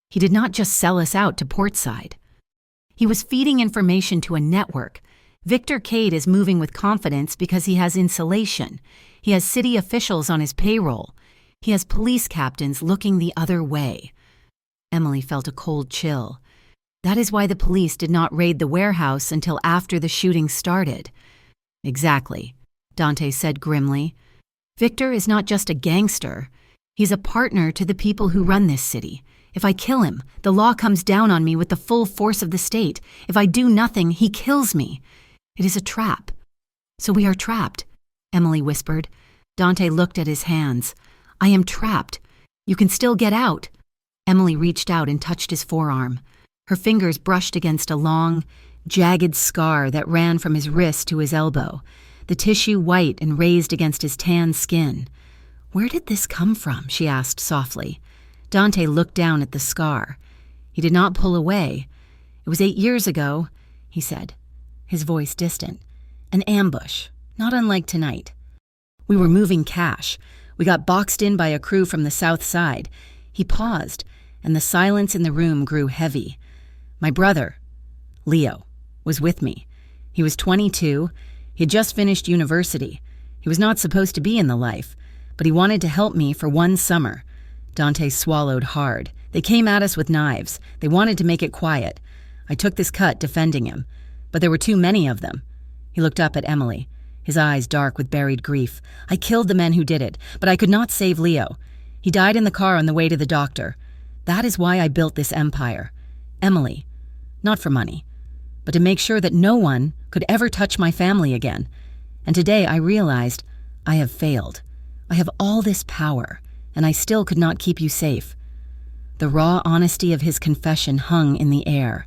He did not just sell us out to Portside. He was feeding information to a network. Victor Cade is moving with confidence because he has insulation. He has city officials on his payroll. He has police captains looking the other way." Emily felt a cold chill. "That is why the police did not raid the warehouse until after the shooting started." "Exactly," Dante said grimly. "Victor is not just a gangster. He's a partner to the people who run this city. If I kill him, the law comes down on me with the full force of the state. If I do nothing, he kills me. It is a trap." "So we are trapped," Emily whispered. Dante looked at his hands. "I am trapped. You can still get out." Emily reached out and touched his forearm. Her fingers brushed against a long, jagged scar that ran from his wrist to his elbow, the tissue white and raised against his tan skin. "Where did this come from?" she asked softly. Dante looked down at the scar. He did not pull away. "It was 8 years ago," he said, his voice distant. "An ambush, not unlike tonight. We were moving cash. We got boxed in by a crew from the south side." He paused, and the silence in the room grew heavy. "My brother, Leo, was with me. He was 22. He had just finished university. He was not supposed to be in the life, but he wanted to help me for one summer." Dante swallowed hard. "They came at us with knives. They wanted to make it quiet. I took this cut defending him, but there were too many of them." He looked up at Emily, his eyes dark with buried grief. "I killed the men who did it, but I could not save Leo. He died in the car on the way to the doctor. That is why I built this empire. Emily, not for money, but to make sure that no one could ever touch my family again. And today I realized I have failed. I have all this power, and I still could not keep you safe. The raw honesty of his confession hung in the air.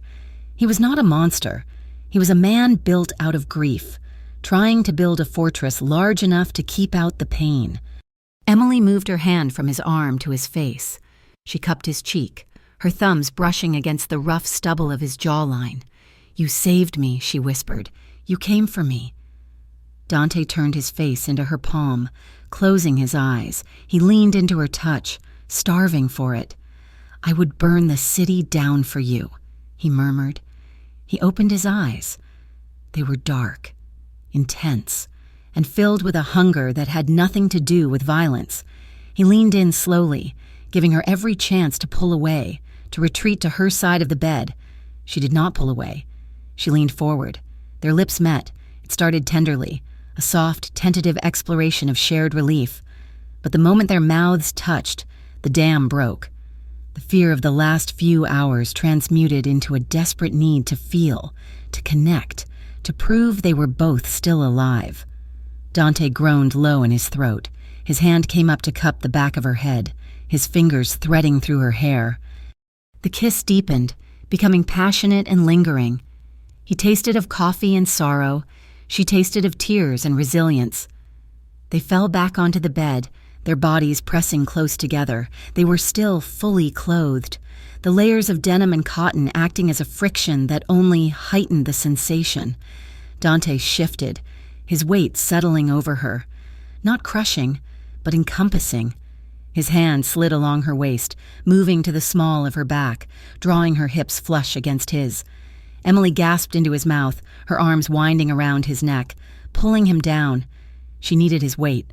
He was not a monster. He was a man built out of grief, trying to build a fortress large enough to keep out the pain. Emily moved her hand from his arm to his face. She cupped his cheek, her thumbs brushing against the rough stubble of his jawline. "You saved me," she whispered. "You came for me." Dante turned his face into her palm, closing his eyes. He leaned into her touch, starving for it. "I would burn the city down for you," he murmured. He opened his eyes. They were dark, intense, and filled with a hunger that had nothing to do with violence. He leaned in slowly, giving her every chance to pull away, to retreat to her side of the bed. She did not pull away. She leaned forward. Their lips met. It started tenderly, a soft, tentative exploration of shared relief. But the moment their mouths touched, the dam broke. The fear of the last few hours transmuted into a desperate need to feel, to connect, to prove they were both still alive. Dante groaned low in his throat. His hand came up to cup the back of her head, his fingers threading through her hair. The kiss deepened, becoming passionate and lingering. He tasted of coffee and sorrow. She tasted of tears and resilience. They fell back onto the bed, their bodies pressing close together. They were still fully clothed, the layers of denim and cotton acting as a friction that only heightened the sensation. Dante shifted, his weight settling over her, not crushing, but encompassing. His hand slid along her waist, moving to the small of her back, drawing her hips flush against his. Emily gasped into his mouth, her arms winding around his neck, pulling him down. She needed his weight.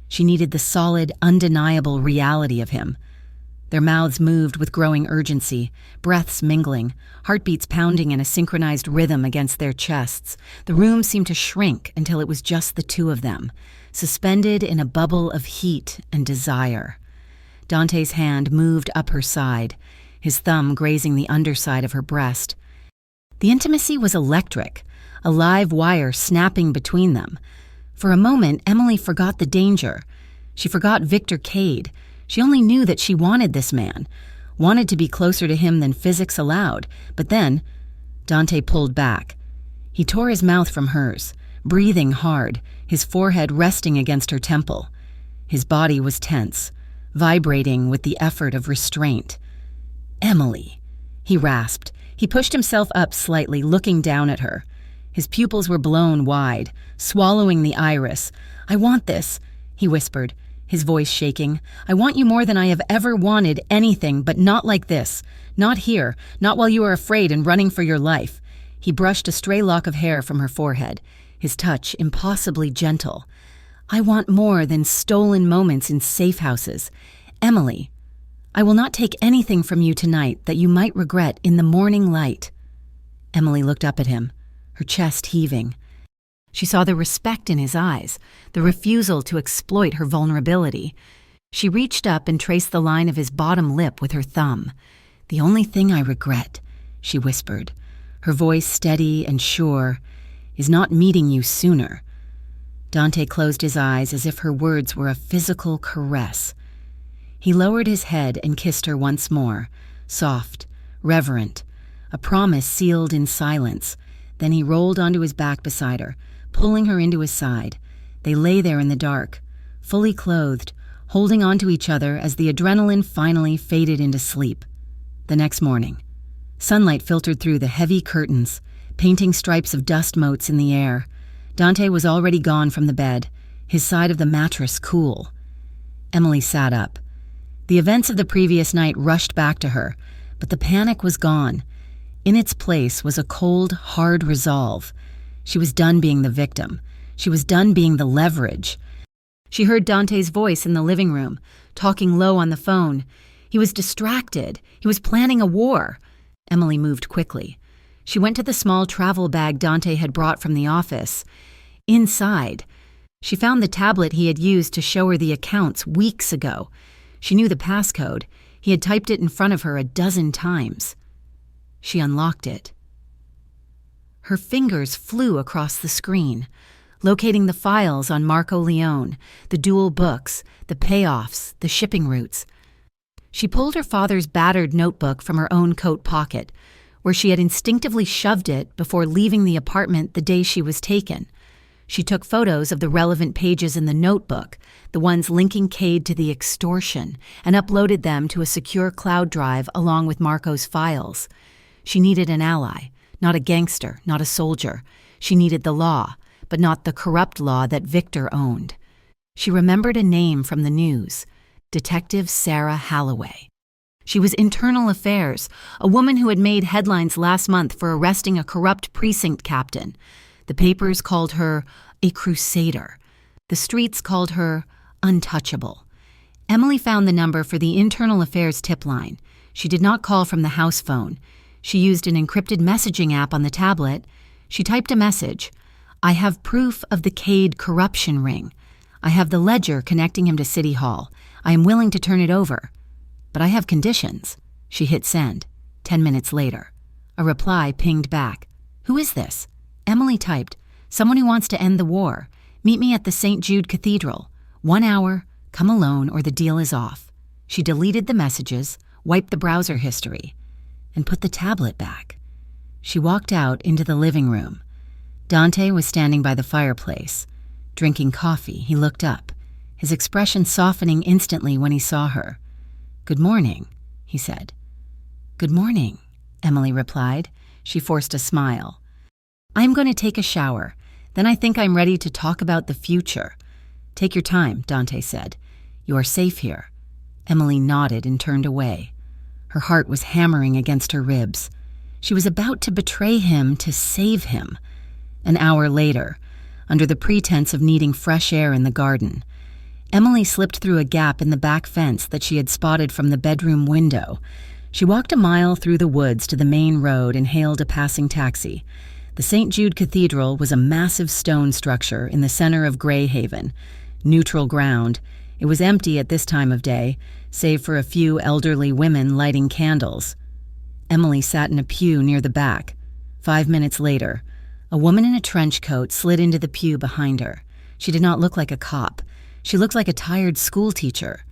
She needed the solid, undeniable reality of him. Their mouths moved with growing urgency, breaths mingling, heartbeats pounding in a synchronized rhythm against their chests. The room seemed to shrink until it was just the two of them, suspended in a bubble of heat and desire. Dante's hand moved up her side, his thumb grazing the underside of her breast. The intimacy was electric, a live wire snapping between them. For a moment, Emily forgot the danger. She forgot Victor Cade. She only knew that she wanted this man, wanted to be closer to him than physics allowed. But then, Dante pulled back. He tore his mouth from hers, breathing hard, his forehead resting against her temple. His body was tense, vibrating with the effort of restraint. "Emily," he rasped. He pushed himself up slightly, looking down at her. His pupils were blown wide, swallowing the iris. "I want this," he whispered, his voice shaking. "I want you more than I have ever wanted anything, but not like this. Not here, not while you are afraid and running for your life." He brushed a stray lock of hair from her forehead, his touch impossibly gentle. "I want more than stolen moments in safe houses. Emily, I will not take anything from you tonight that you might regret in the morning light." Emily looked up at him, her chest heaving. She saw the respect in his eyes, the refusal to exploit her vulnerability. She reached up and traced the line of his bottom lip with her thumb. "The only thing I regret," she whispered, her voice steady and sure, "is not meeting you sooner." Dante closed his eyes as if her words were a physical caress. He lowered his head and kissed her once more, soft, reverent, a promise sealed in silence. Then he rolled onto his back beside her, pulling her into his side. They lay there in the dark, fully clothed, holding onto each other as the adrenaline finally faded into sleep. The next morning, sunlight filtered through the heavy curtains, painting stripes of dust motes in the air. Dante was already gone from the bed, his side of the mattress cool. Emily sat up. The events of the previous night rushed back to her, but the panic was gone. In its place was a cold, hard resolve. She was done being the victim. She was done being the leverage. She heard Dante's voice in the living room, talking low on the phone. He was distracted. He was planning a war. Emily moved quickly. She went to the small travel bag Dante had brought from the office. Inside, she found the tablet he had used to show her the accounts weeks ago. She knew the passcode. He had typed it in front of her a dozen times. She unlocked it. Her fingers flew across the screen, locating the files on Marco Leone, the dual books, the payoffs, the shipping routes. She pulled her father's battered notebook from her own coat pocket, where she had instinctively shoved it before leaving the apartment the day she was taken. She took photos of the relevant pages in the notebook, the ones linking Cade to the extortion, and uploaded them to a secure cloud drive along with Marco's files. She needed an ally, not a gangster, not a soldier. She needed the law, but not the corrupt law that Victor owned. She remembered a name from the news, Detective Sarah Halloway. She was internal affairs, a woman who had made headlines last month for arresting a corrupt precinct captain. The papers called her a crusader. The streets called her untouchable. Emily found the number for the internal affairs tip line. She did not call from the house phone. She used an encrypted messaging app on the tablet. She typed a message. I have proof of the Cade corruption ring. I have the ledger connecting him to City Hall. I am willing to turn it over. But I have conditions. She hit send. 10 minutes later. A reply pinged back. Who is this? Emily typed, someone who wants to end the war. Meet me at the St. Jude Cathedral. 1 hour, come alone or the deal is off. She deleted the messages, wiped the browser history, and put the tablet back. She walked out into the living room. Dante was standing by the fireplace. Drinking coffee, he looked up, his expression softening instantly when he saw her. Good morning, he said. Good morning, Emily replied. She forced a smile. I'm going to take a shower. Then I think I'm ready to talk about the future. Take your time, Dante said. You are safe here. Emily nodded and turned away. Her heart was hammering against her ribs. She was about to betray him to save him. An hour later, under the pretense of needing fresh air in the garden, Emily slipped through a gap in the back fence that she had spotted from the bedroom window. She walked a mile through the woods to the main road and hailed a passing taxi. The St. Jude Cathedral was a massive stone structure in the center of Greyhaven, neutral ground. It was empty at this time of day, save for a few elderly women lighting candles. Emily sat in a pew near the back. 5 minutes later, a woman in a trench coat slid into the pew behind her. She did not look like a cop. She looked like a tired schoolteacher.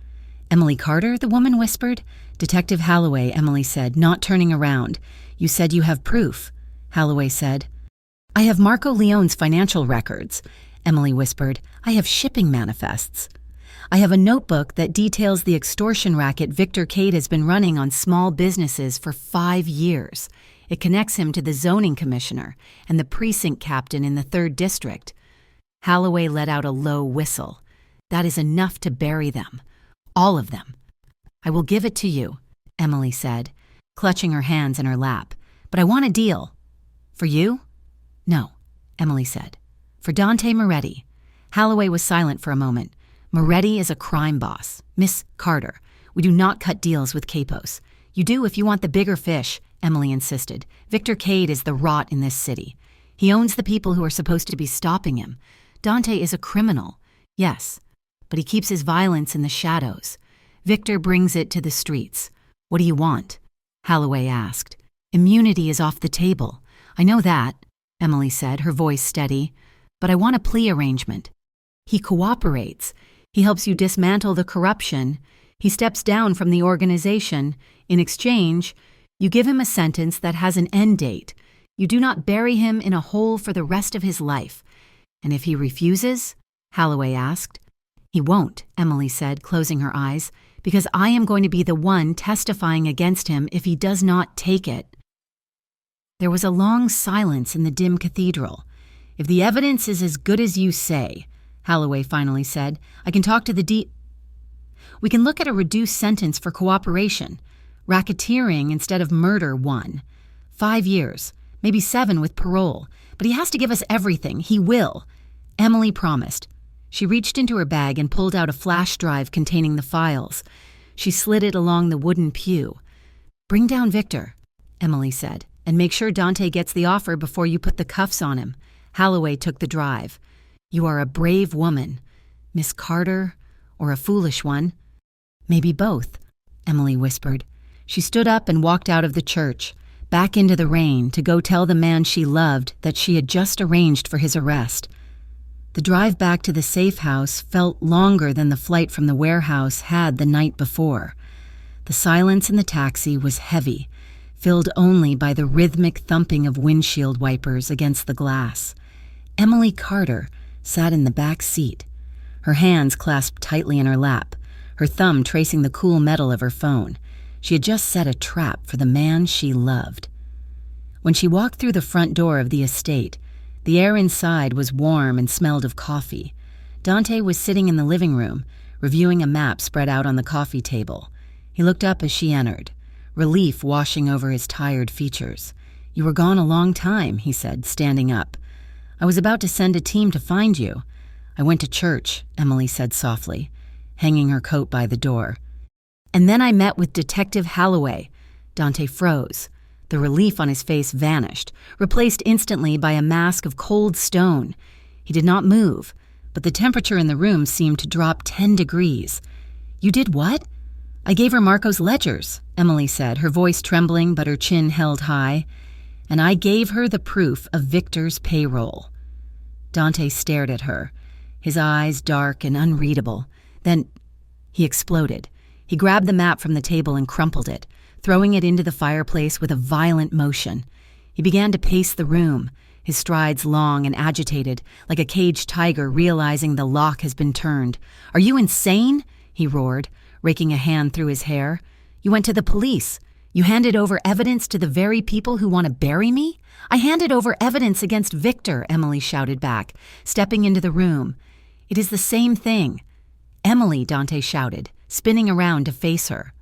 Emily Carter, the woman whispered. Detective Halloway, Emily said, not turning around. You said you have proof. Halloway said. I have Marco Leone's financial records. Emily whispered. I have shipping manifests. I have a notebook that details the extortion racket Victor Cade has been running on small businesses for 5 years. It connects him to the zoning commissioner and the precinct captain in the 3rd district. Halloway let out a low whistle. That is enough to bury them. All of them. I will give it to you, Emily said, clutching her hands in her lap. But I want a deal. For you? No, Emily said. For Dante Moretti. Halloway was silent for a moment. Moretti is a crime boss. Miss Carter, we do not cut deals with capos. You do if you want the bigger fish, Emily insisted. Victor Cade is the rot in this city. He owns the people who are supposed to be stopping him. Dante is a criminal. Yes, but he keeps his violence in the shadows. Victor brings it to the streets. What do you want? Halloway asked. Immunity is off the table. I know that, Emily said, her voice steady. But I want a plea arrangement. He cooperates. He helps you dismantle the corruption. He steps down from the organization. In exchange, you give him a sentence that has an end date. You do not bury him in a hole for the rest of his life. And if he refuses? Halloway asked. He won't, Emily said, closing her eyes, because I am going to be the one testifying against him if he does not take it. There was a long silence in the dim cathedral. If the evidence is as good as you say, Halloway finally said, I can talk to the We can look at a reduced sentence for cooperation. Racketeering instead of murder 1. 5 years, maybe 7 with parole. But he has to give us everything. He will. Emily promised. She reached into her bag and pulled out a flash drive containing the files. She slid it along the wooden pew. Bring down Victor, Emily said, and make sure Dante gets the offer before you put the cuffs on him. Halloway took the drive. You are a brave woman. Miss Carter, or a foolish one? Maybe both, Emily whispered. She stood up and walked out of the church, back into the rain to go tell the man she loved that she had just arranged for his arrest. The drive back to the safe house felt longer than the flight from the warehouse had the night before. The silence in the taxi was heavy, filled only by the rhythmic thumping of windshield wipers against the glass. Emily Carter sat in the back seat, her hands clasped tightly in her lap, her thumb tracing the cool metal of her phone. She had just set a trap for the man she loved. When she walked through the front door of the estate, the air inside was warm and smelled of coffee. Dante was sitting in the living room, reviewing a map spread out on the coffee table. He looked up as she entered, relief washing over his tired features. "You were gone a long time," he said, standing up. "I was about to send a team to find you." "I went to church," Emily said softly, hanging her coat by the door. "And then I met with Detective Holloway." Dante froze. The relief on his face vanished, replaced instantly by a mask of cold stone. He did not move, but the temperature in the room seemed to drop 10 degrees. "You did what?" "I gave her Marco's ledgers," Emily said, her voice trembling but her chin held high. "And I gave her the proof of Victor's payroll." Dante stared at her, his eyes dark and unreadable. Then he exploded. He grabbed the map from the table and crumpled it, throwing it into the fireplace with a violent motion. He began to pace the room, his strides long and agitated, like a caged tiger realizing the lock has been turned. "Are you insane?" he roared, raking a hand through his hair. "You went to the police. You handed over evidence to the very people who want to bury me?" "I handed over evidence against Victor," Emily shouted back, stepping into the room. "It is the same thing." "Emily," Dante shouted, spinning around to face her.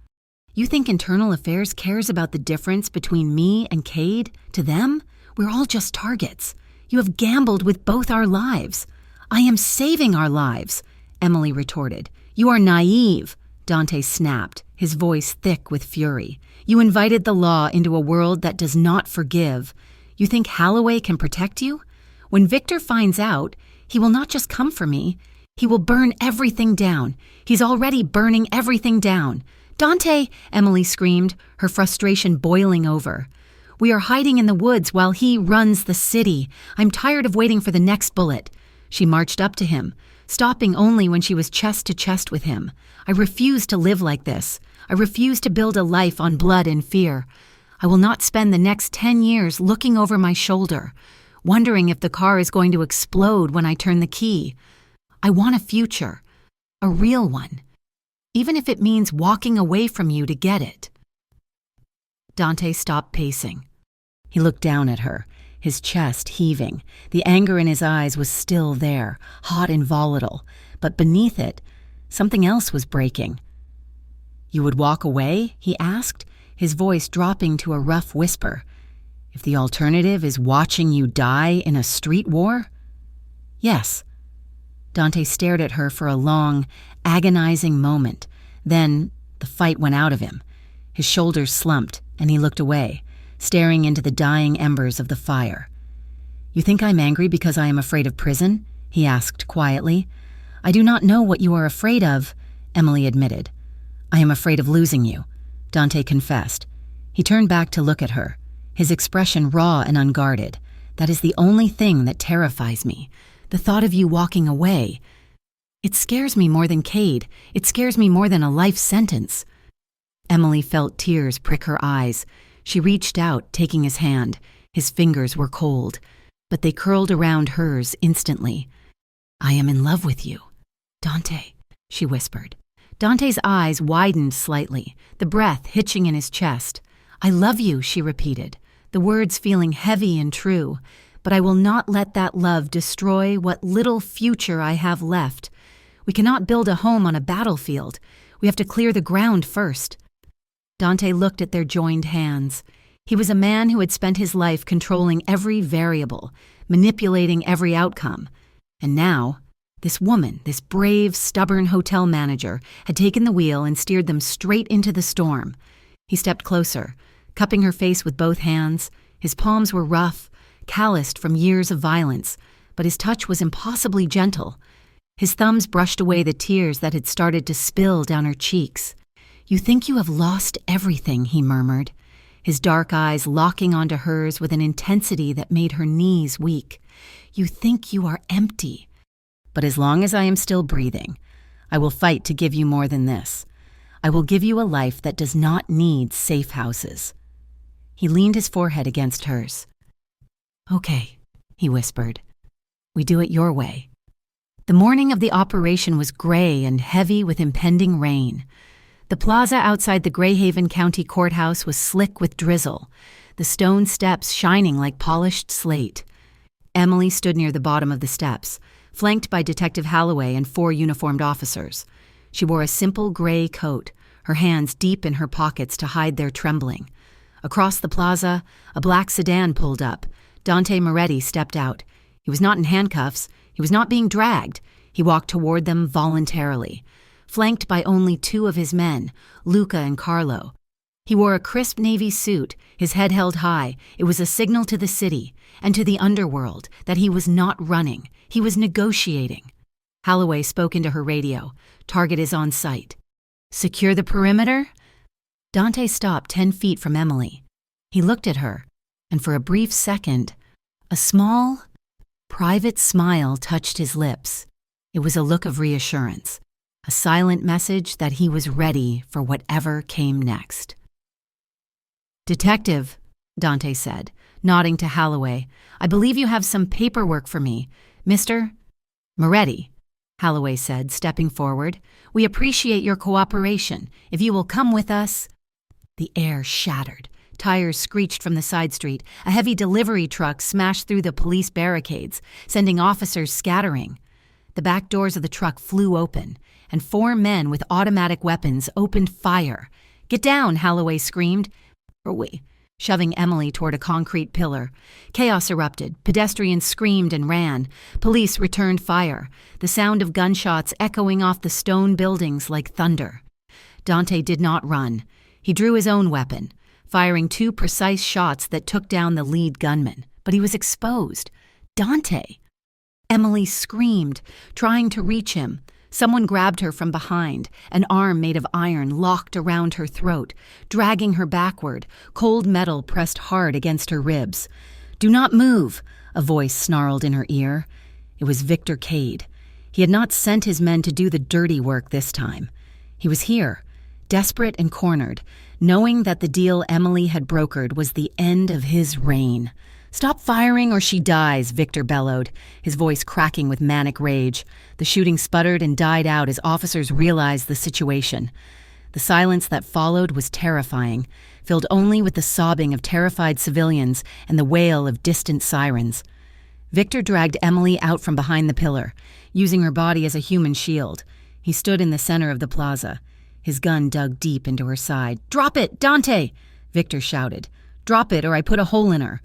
"You think Internal Affairs cares about the difference between me and Cade? To them, we're all just targets. You have gambled with both our lives." "I am saving our lives," Emily retorted. "You are naive," Dante snapped, his voice thick with fury. "You invited the law into a world that does not forgive. You think Holloway can protect you? When Victor finds out, he will not just come for me. He will burn everything down. He's already burning everything down." "Dante!" Emily screamed, her frustration boiling over. "We are hiding in the woods while he runs the city. I'm tired of waiting for the next bullet." She marched up to him, stopping only when she was chest to chest with him. "I refuse to live like this. I refuse to build a life on blood and fear. I will not spend the next 10 years looking over my shoulder, wondering if the car is going to explode when I turn the key. I want a future, a real one, even if it means walking away from you to get it." Dante stopped pacing. He looked down at her, his chest heaving. The anger in his eyes was still there, hot and volatile, but beneath it, something else was breaking. "You would walk away?" he asked, his voice dropping to a rough whisper. "If the alternative is watching you die in a street war?" "Yes." Dante stared at her for a long, agonizing moment. Then the fight went out of him. His shoulders slumped, and he looked away, staring into the dying embers of the fire. "You think I'm angry because I am afraid of prison?" he asked quietly. "I do not know what you are afraid of," Emily admitted. "I am afraid of losing you," Dante confessed. He turned back to look at her, his expression raw and unguarded. "That is the only thing that terrifies me. The thought of you walking away. It scares me more than Cade. It scares me more than a life sentence." Emily felt tears prick her eyes. She reached out, taking his hand. His fingers were cold, but they curled around hers instantly. "I am in love with you, Dante," she whispered. Dante's eyes widened slightly, the breath hitching in his chest. "I love you," she repeated, the words feeling heavy and true. "But I will not let that love destroy what little future I have left. We cannot build a home on a battlefield. We have to clear the ground first." Dante looked at their joined hands. He was a man who had spent his life controlling every variable, manipulating every outcome. And now, this woman, this brave, stubborn hotel manager, had taken the wheel and steered them straight into the storm. He stepped closer, cupping her face with both hands. His palms were rough, calloused from years of violence, but his touch was impossibly gentle. His thumbs brushed away the tears that had started to spill down her cheeks. "You think you have lost everything," he murmured, his dark eyes locking onto hers with an intensity that made her knees weak. "You think you are empty. But as long as I am still breathing, I will fight to give you more than this. I will give you a life that does not need safe houses." He leaned his forehead against hers. "Okay," he whispered. "We do it your way." The morning of the operation was gray and heavy with impending rain. The plaza outside the Greyhaven County Courthouse was slick with drizzle, the stone steps shining like polished slate. Emily stood near the bottom of the steps, flanked by Detective Holloway and 4 uniformed officers. She wore a simple gray coat, her hands deep in her pockets to hide their trembling. Across the plaza, a black sedan pulled up. Dante Moretti stepped out. He was not in handcuffs. He was not being dragged. He walked toward them voluntarily, flanked by only 2 of his men, Luca and Carlo. He wore a crisp navy suit, his head held high. It was a signal to the city and to the underworld that he was not running. He was negotiating. Holloway spoke into her radio. "Target is on sight." "Secure the perimeter?" Dante stopped 10 feet from Emily. He looked at her, and for a brief second, a small, private smile touched his lips. It was a look of reassurance, a silent message that he was ready for whatever came next. "Detective," Dante said, nodding to Holloway, "I believe you have some paperwork for me. Mr. Moretti," Holloway said, stepping forward. "We appreciate your cooperation. If you will come with us." The air shattered. Tires screeched from the side street. A heavy delivery truck smashed through the police barricades, sending officers scattering. The back doors of the truck flew open, and 4 men with automatic weapons opened fire. "Get down," Holloway screamed, shoving Emily toward a concrete pillar. Chaos erupted. Pedestrians screamed and ran. Police returned fire, the sound of gunshots echoing off the stone buildings like thunder. Dante did not run. He drew his own weapon, firing 2 precise shots that took down the lead gunman. But he was exposed. Dante! Emily screamed, trying to reach him. Someone grabbed her from behind, an arm made of iron locked around her throat, dragging her backward, cold metal pressed hard against her ribs. "Do not move," a voice snarled in her ear. It was Victor Cade. He had not sent his men to do the dirty work this time. He was here, desperate and cornered, knowing that the deal Emily had brokered was the end of his reign. "Stop firing or she dies," Victor bellowed, his voice cracking with manic rage. The shooting sputtered and died out as officers realized the situation. The silence that followed was terrifying, filled only with the sobbing of terrified civilians and the wail of distant sirens. Victor dragged Emily out from behind the pillar, using her body as a human shield. He stood in the center of the plaza, his gun dug deep into her side. "Drop it, Dante!" Victor shouted. "Drop it or I put a hole in her."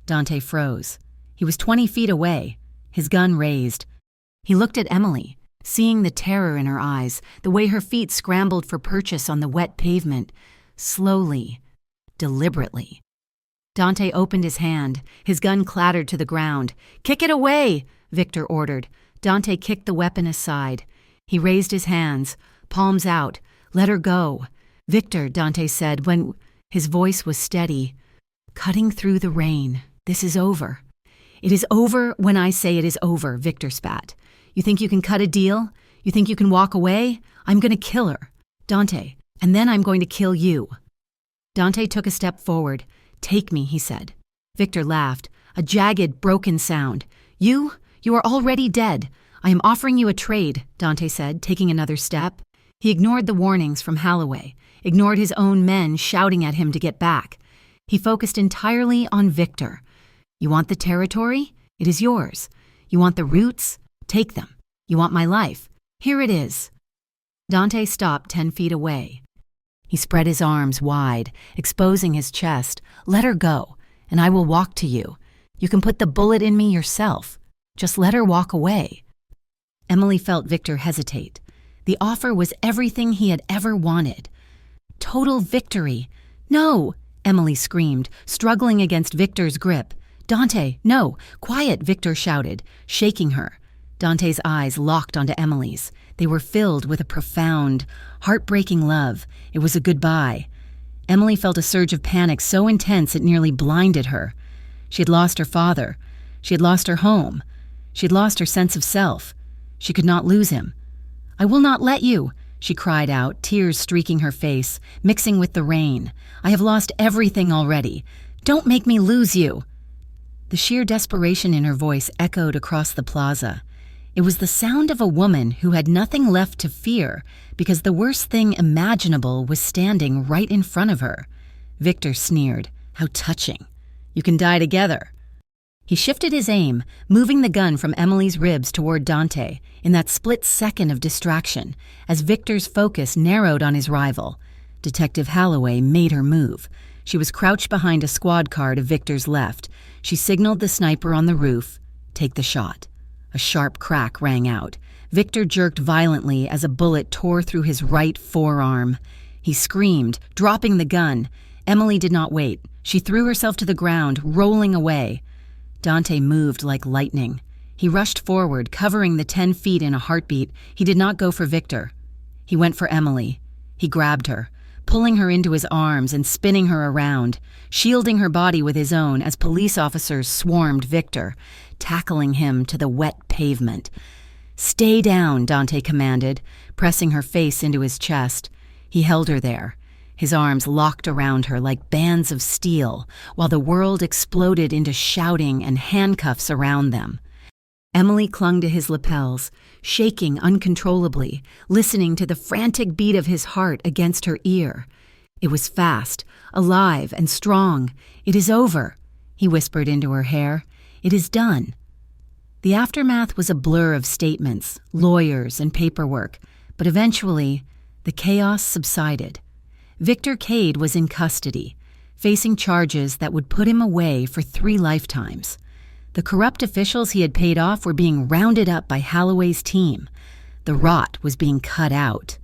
Dante froze. He was 20 feet away, his gun raised. He looked at Emily, seeing the terror in her eyes, the way her feet scrambled for purchase on the wet pavement, slowly, deliberately. Dante opened his hand. His gun clattered to the ground. "Kick it away," Victor ordered. Dante kicked the weapon aside. He raised his hands, palms out. "Let her go." "Victor," Dante said, when his voice was steady, cutting through the rain. "This is over." "It is over when I say it is over," Victor spat. "You think you can cut a deal? You think you can walk away? I'm going to kill her, Dante, and then I'm going to kill you." Dante took a step forward. "Take me," he said. Victor laughed, a jagged, broken sound. You are already dead. I am offering you a trade," Dante said, taking another step. He ignored the warnings from Holloway, ignored his own men shouting at him to get back. He focused entirely on Victor. "You want the territory? It is yours. You want the roots? Take them. You want my life? Here it is." Dante stopped 10 feet away. He spread his arms wide, exposing his chest. "Let her go, and I will walk to you. You can put the bullet in me yourself. Just let her walk away." Emily felt Victor hesitate. The offer was everything he had ever wanted. Total victory. "No!" Emily screamed, struggling against Victor's grip. "Dante, no! Quiet!" Victor shouted, shaking her. Dante's eyes locked onto Emily's. They were filled with a profound, heartbreaking love. It was a goodbye. Emily felt a surge of panic so intense it nearly blinded her. She had lost her father. She had lost her home. She had lost her sense of self. She could not lose him. "I will not let you," she cried out, tears streaking her face, mixing with the rain. "I have lost everything already. Don't make me lose you." The sheer desperation in her voice echoed across the plaza. It was the sound of a woman who had nothing left to fear because the worst thing imaginable was standing right in front of her. Victor sneered. "How touching. You can die together." He shifted his aim, moving the gun from Emily's ribs toward Dante in that split second of distraction as Victor's focus narrowed on his rival. Detective Holloway made her move. She was crouched behind a squad car to Victor's left. She signaled the sniper on the roof, "Take the shot." A sharp crack rang out. Victor jerked violently as a bullet tore through his right forearm. He screamed, dropping the gun. Emily did not wait. She threw herself to the ground, rolling away. Dante moved like lightning. He rushed forward, covering the 10 feet in a heartbeat. He did not go for Victor. He went for Emily. He grabbed her, pulling her into his arms and spinning her around, shielding her body with his own as police officers swarmed Victor, tackling him to the wet pavement. "Stay down," Dante commanded, pressing her face into his chest. He held her there, his arms locked around her like bands of steel, while the world exploded into shouting and handcuffs around them. Emily clung to his lapels, shaking uncontrollably, listening to the frantic beat of his heart against her ear. It was fast, alive, and strong. "It is over," he whispered into her hair. "It is done." The aftermath was a blur of statements, lawyers, and paperwork, but eventually, the chaos subsided. Victor Cade was in custody, facing charges that would put him away for 3 lifetimes. The corrupt officials he had paid off were being rounded up by Holloway's team. The rot was being cut out.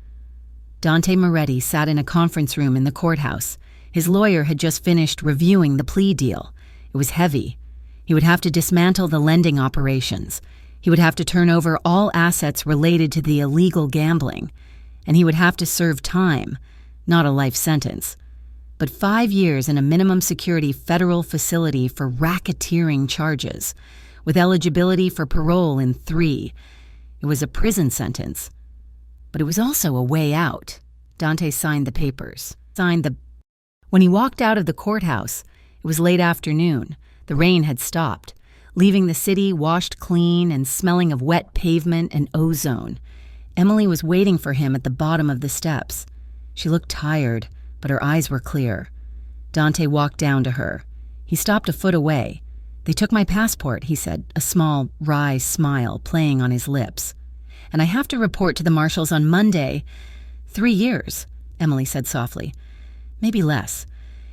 Dante Moretti sat in a conference room in the courthouse. His lawyer had just finished reviewing the plea deal. It was heavy. He would have to dismantle the lending operations. He would have to turn over all assets related to the illegal gambling. And he would have to serve time, not a life sentence, but 5 years in a minimum security federal facility for racketeering charges, with eligibility for parole in 3. It was a prison sentence, but it was also a way out. Dante signed the papers. When he walked out of the courthouse, it was late afternoon. The rain had stopped, leaving the city washed clean and smelling of wet pavement and ozone. Emily was waiting for him at the bottom of the steps. She looked tired, but her eyes were clear. Dante walked down to her. He stopped a foot away. "They took my passport," he said, a small, wry smile playing on his lips. "And I have to report to the marshals on Monday." 3 years, Emily said softly. "Maybe less,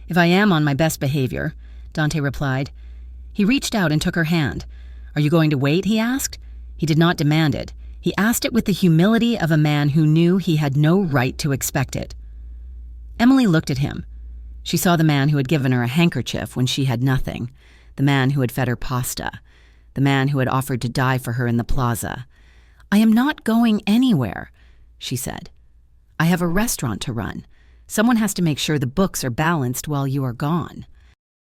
if I am on my best behavior," Dante replied. He reached out and took her hand. "Are you going to wait?" he asked. He did not demand it. He asked it with the humility of a man who knew he had no right to expect it. Emily looked at him. She saw the man who had given her a handkerchief when she had nothing, the man who had fed her pasta, the man who had offered to die for her in the plaza. "I am not going anywhere," she said. "I have a restaurant to run. Someone has to make sure the books are balanced while you are gone."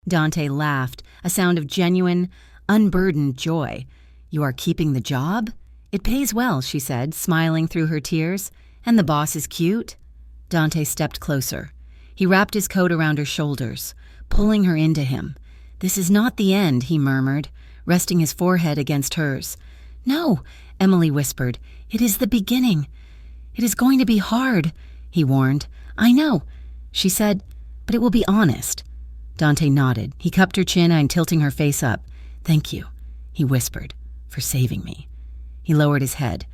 Dante laughed, a sound of genuine, unburdened joy. "You are keeping the job? It pays well," she said, smiling through her tears. "And the boss is cute." Dante stepped closer. He wrapped his coat around her shoulders, pulling her into him. "This is not the end," he murmured, resting his forehead against hers. "No," Emily whispered. "It is the beginning. It is going to be hard," he warned. "I know," she said, "but it will be honest." Dante nodded. He cupped her chin and tilting her face up. "Thank you," he whispered, "for saving me." He lowered his head.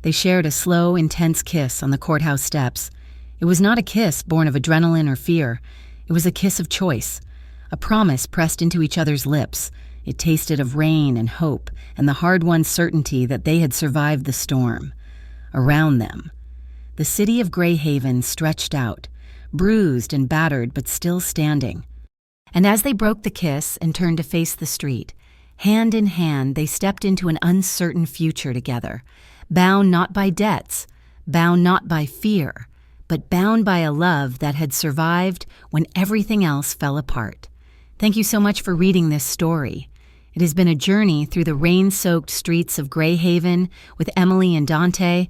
They shared a slow, intense kiss on the courthouse steps. It was not a kiss born of adrenaline or fear. It was a kiss of choice, a promise pressed into each other's lips. It tasted of rain and hope and the hard-won certainty that they had survived the storm. Around them, the city of Greyhaven stretched out, bruised and battered but still standing. And as they broke the kiss and turned to face the street, hand in hand they stepped into an uncertain future together, bound not by debts, bound not by fear, but bound by a love that had survived when everything else fell apart. Thank you so much for reading this story. It has been a journey through the rain-soaked streets of Greyhaven with Emily and Dante,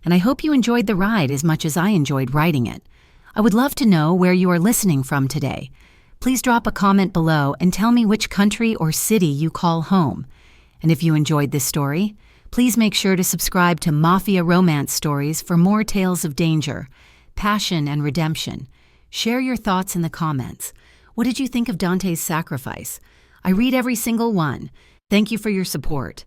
and I hope you enjoyed the ride as much as I enjoyed writing it. I would love to know where you are listening from today. Please drop a comment below and tell me which country or city you call home. And if you enjoyed this story, please make sure to subscribe to Mafia Romance Stories for more tales of danger, passion, and redemption. Share your thoughts in the comments. What did you think of Dante's sacrifice? I read every single one. Thank you for your support.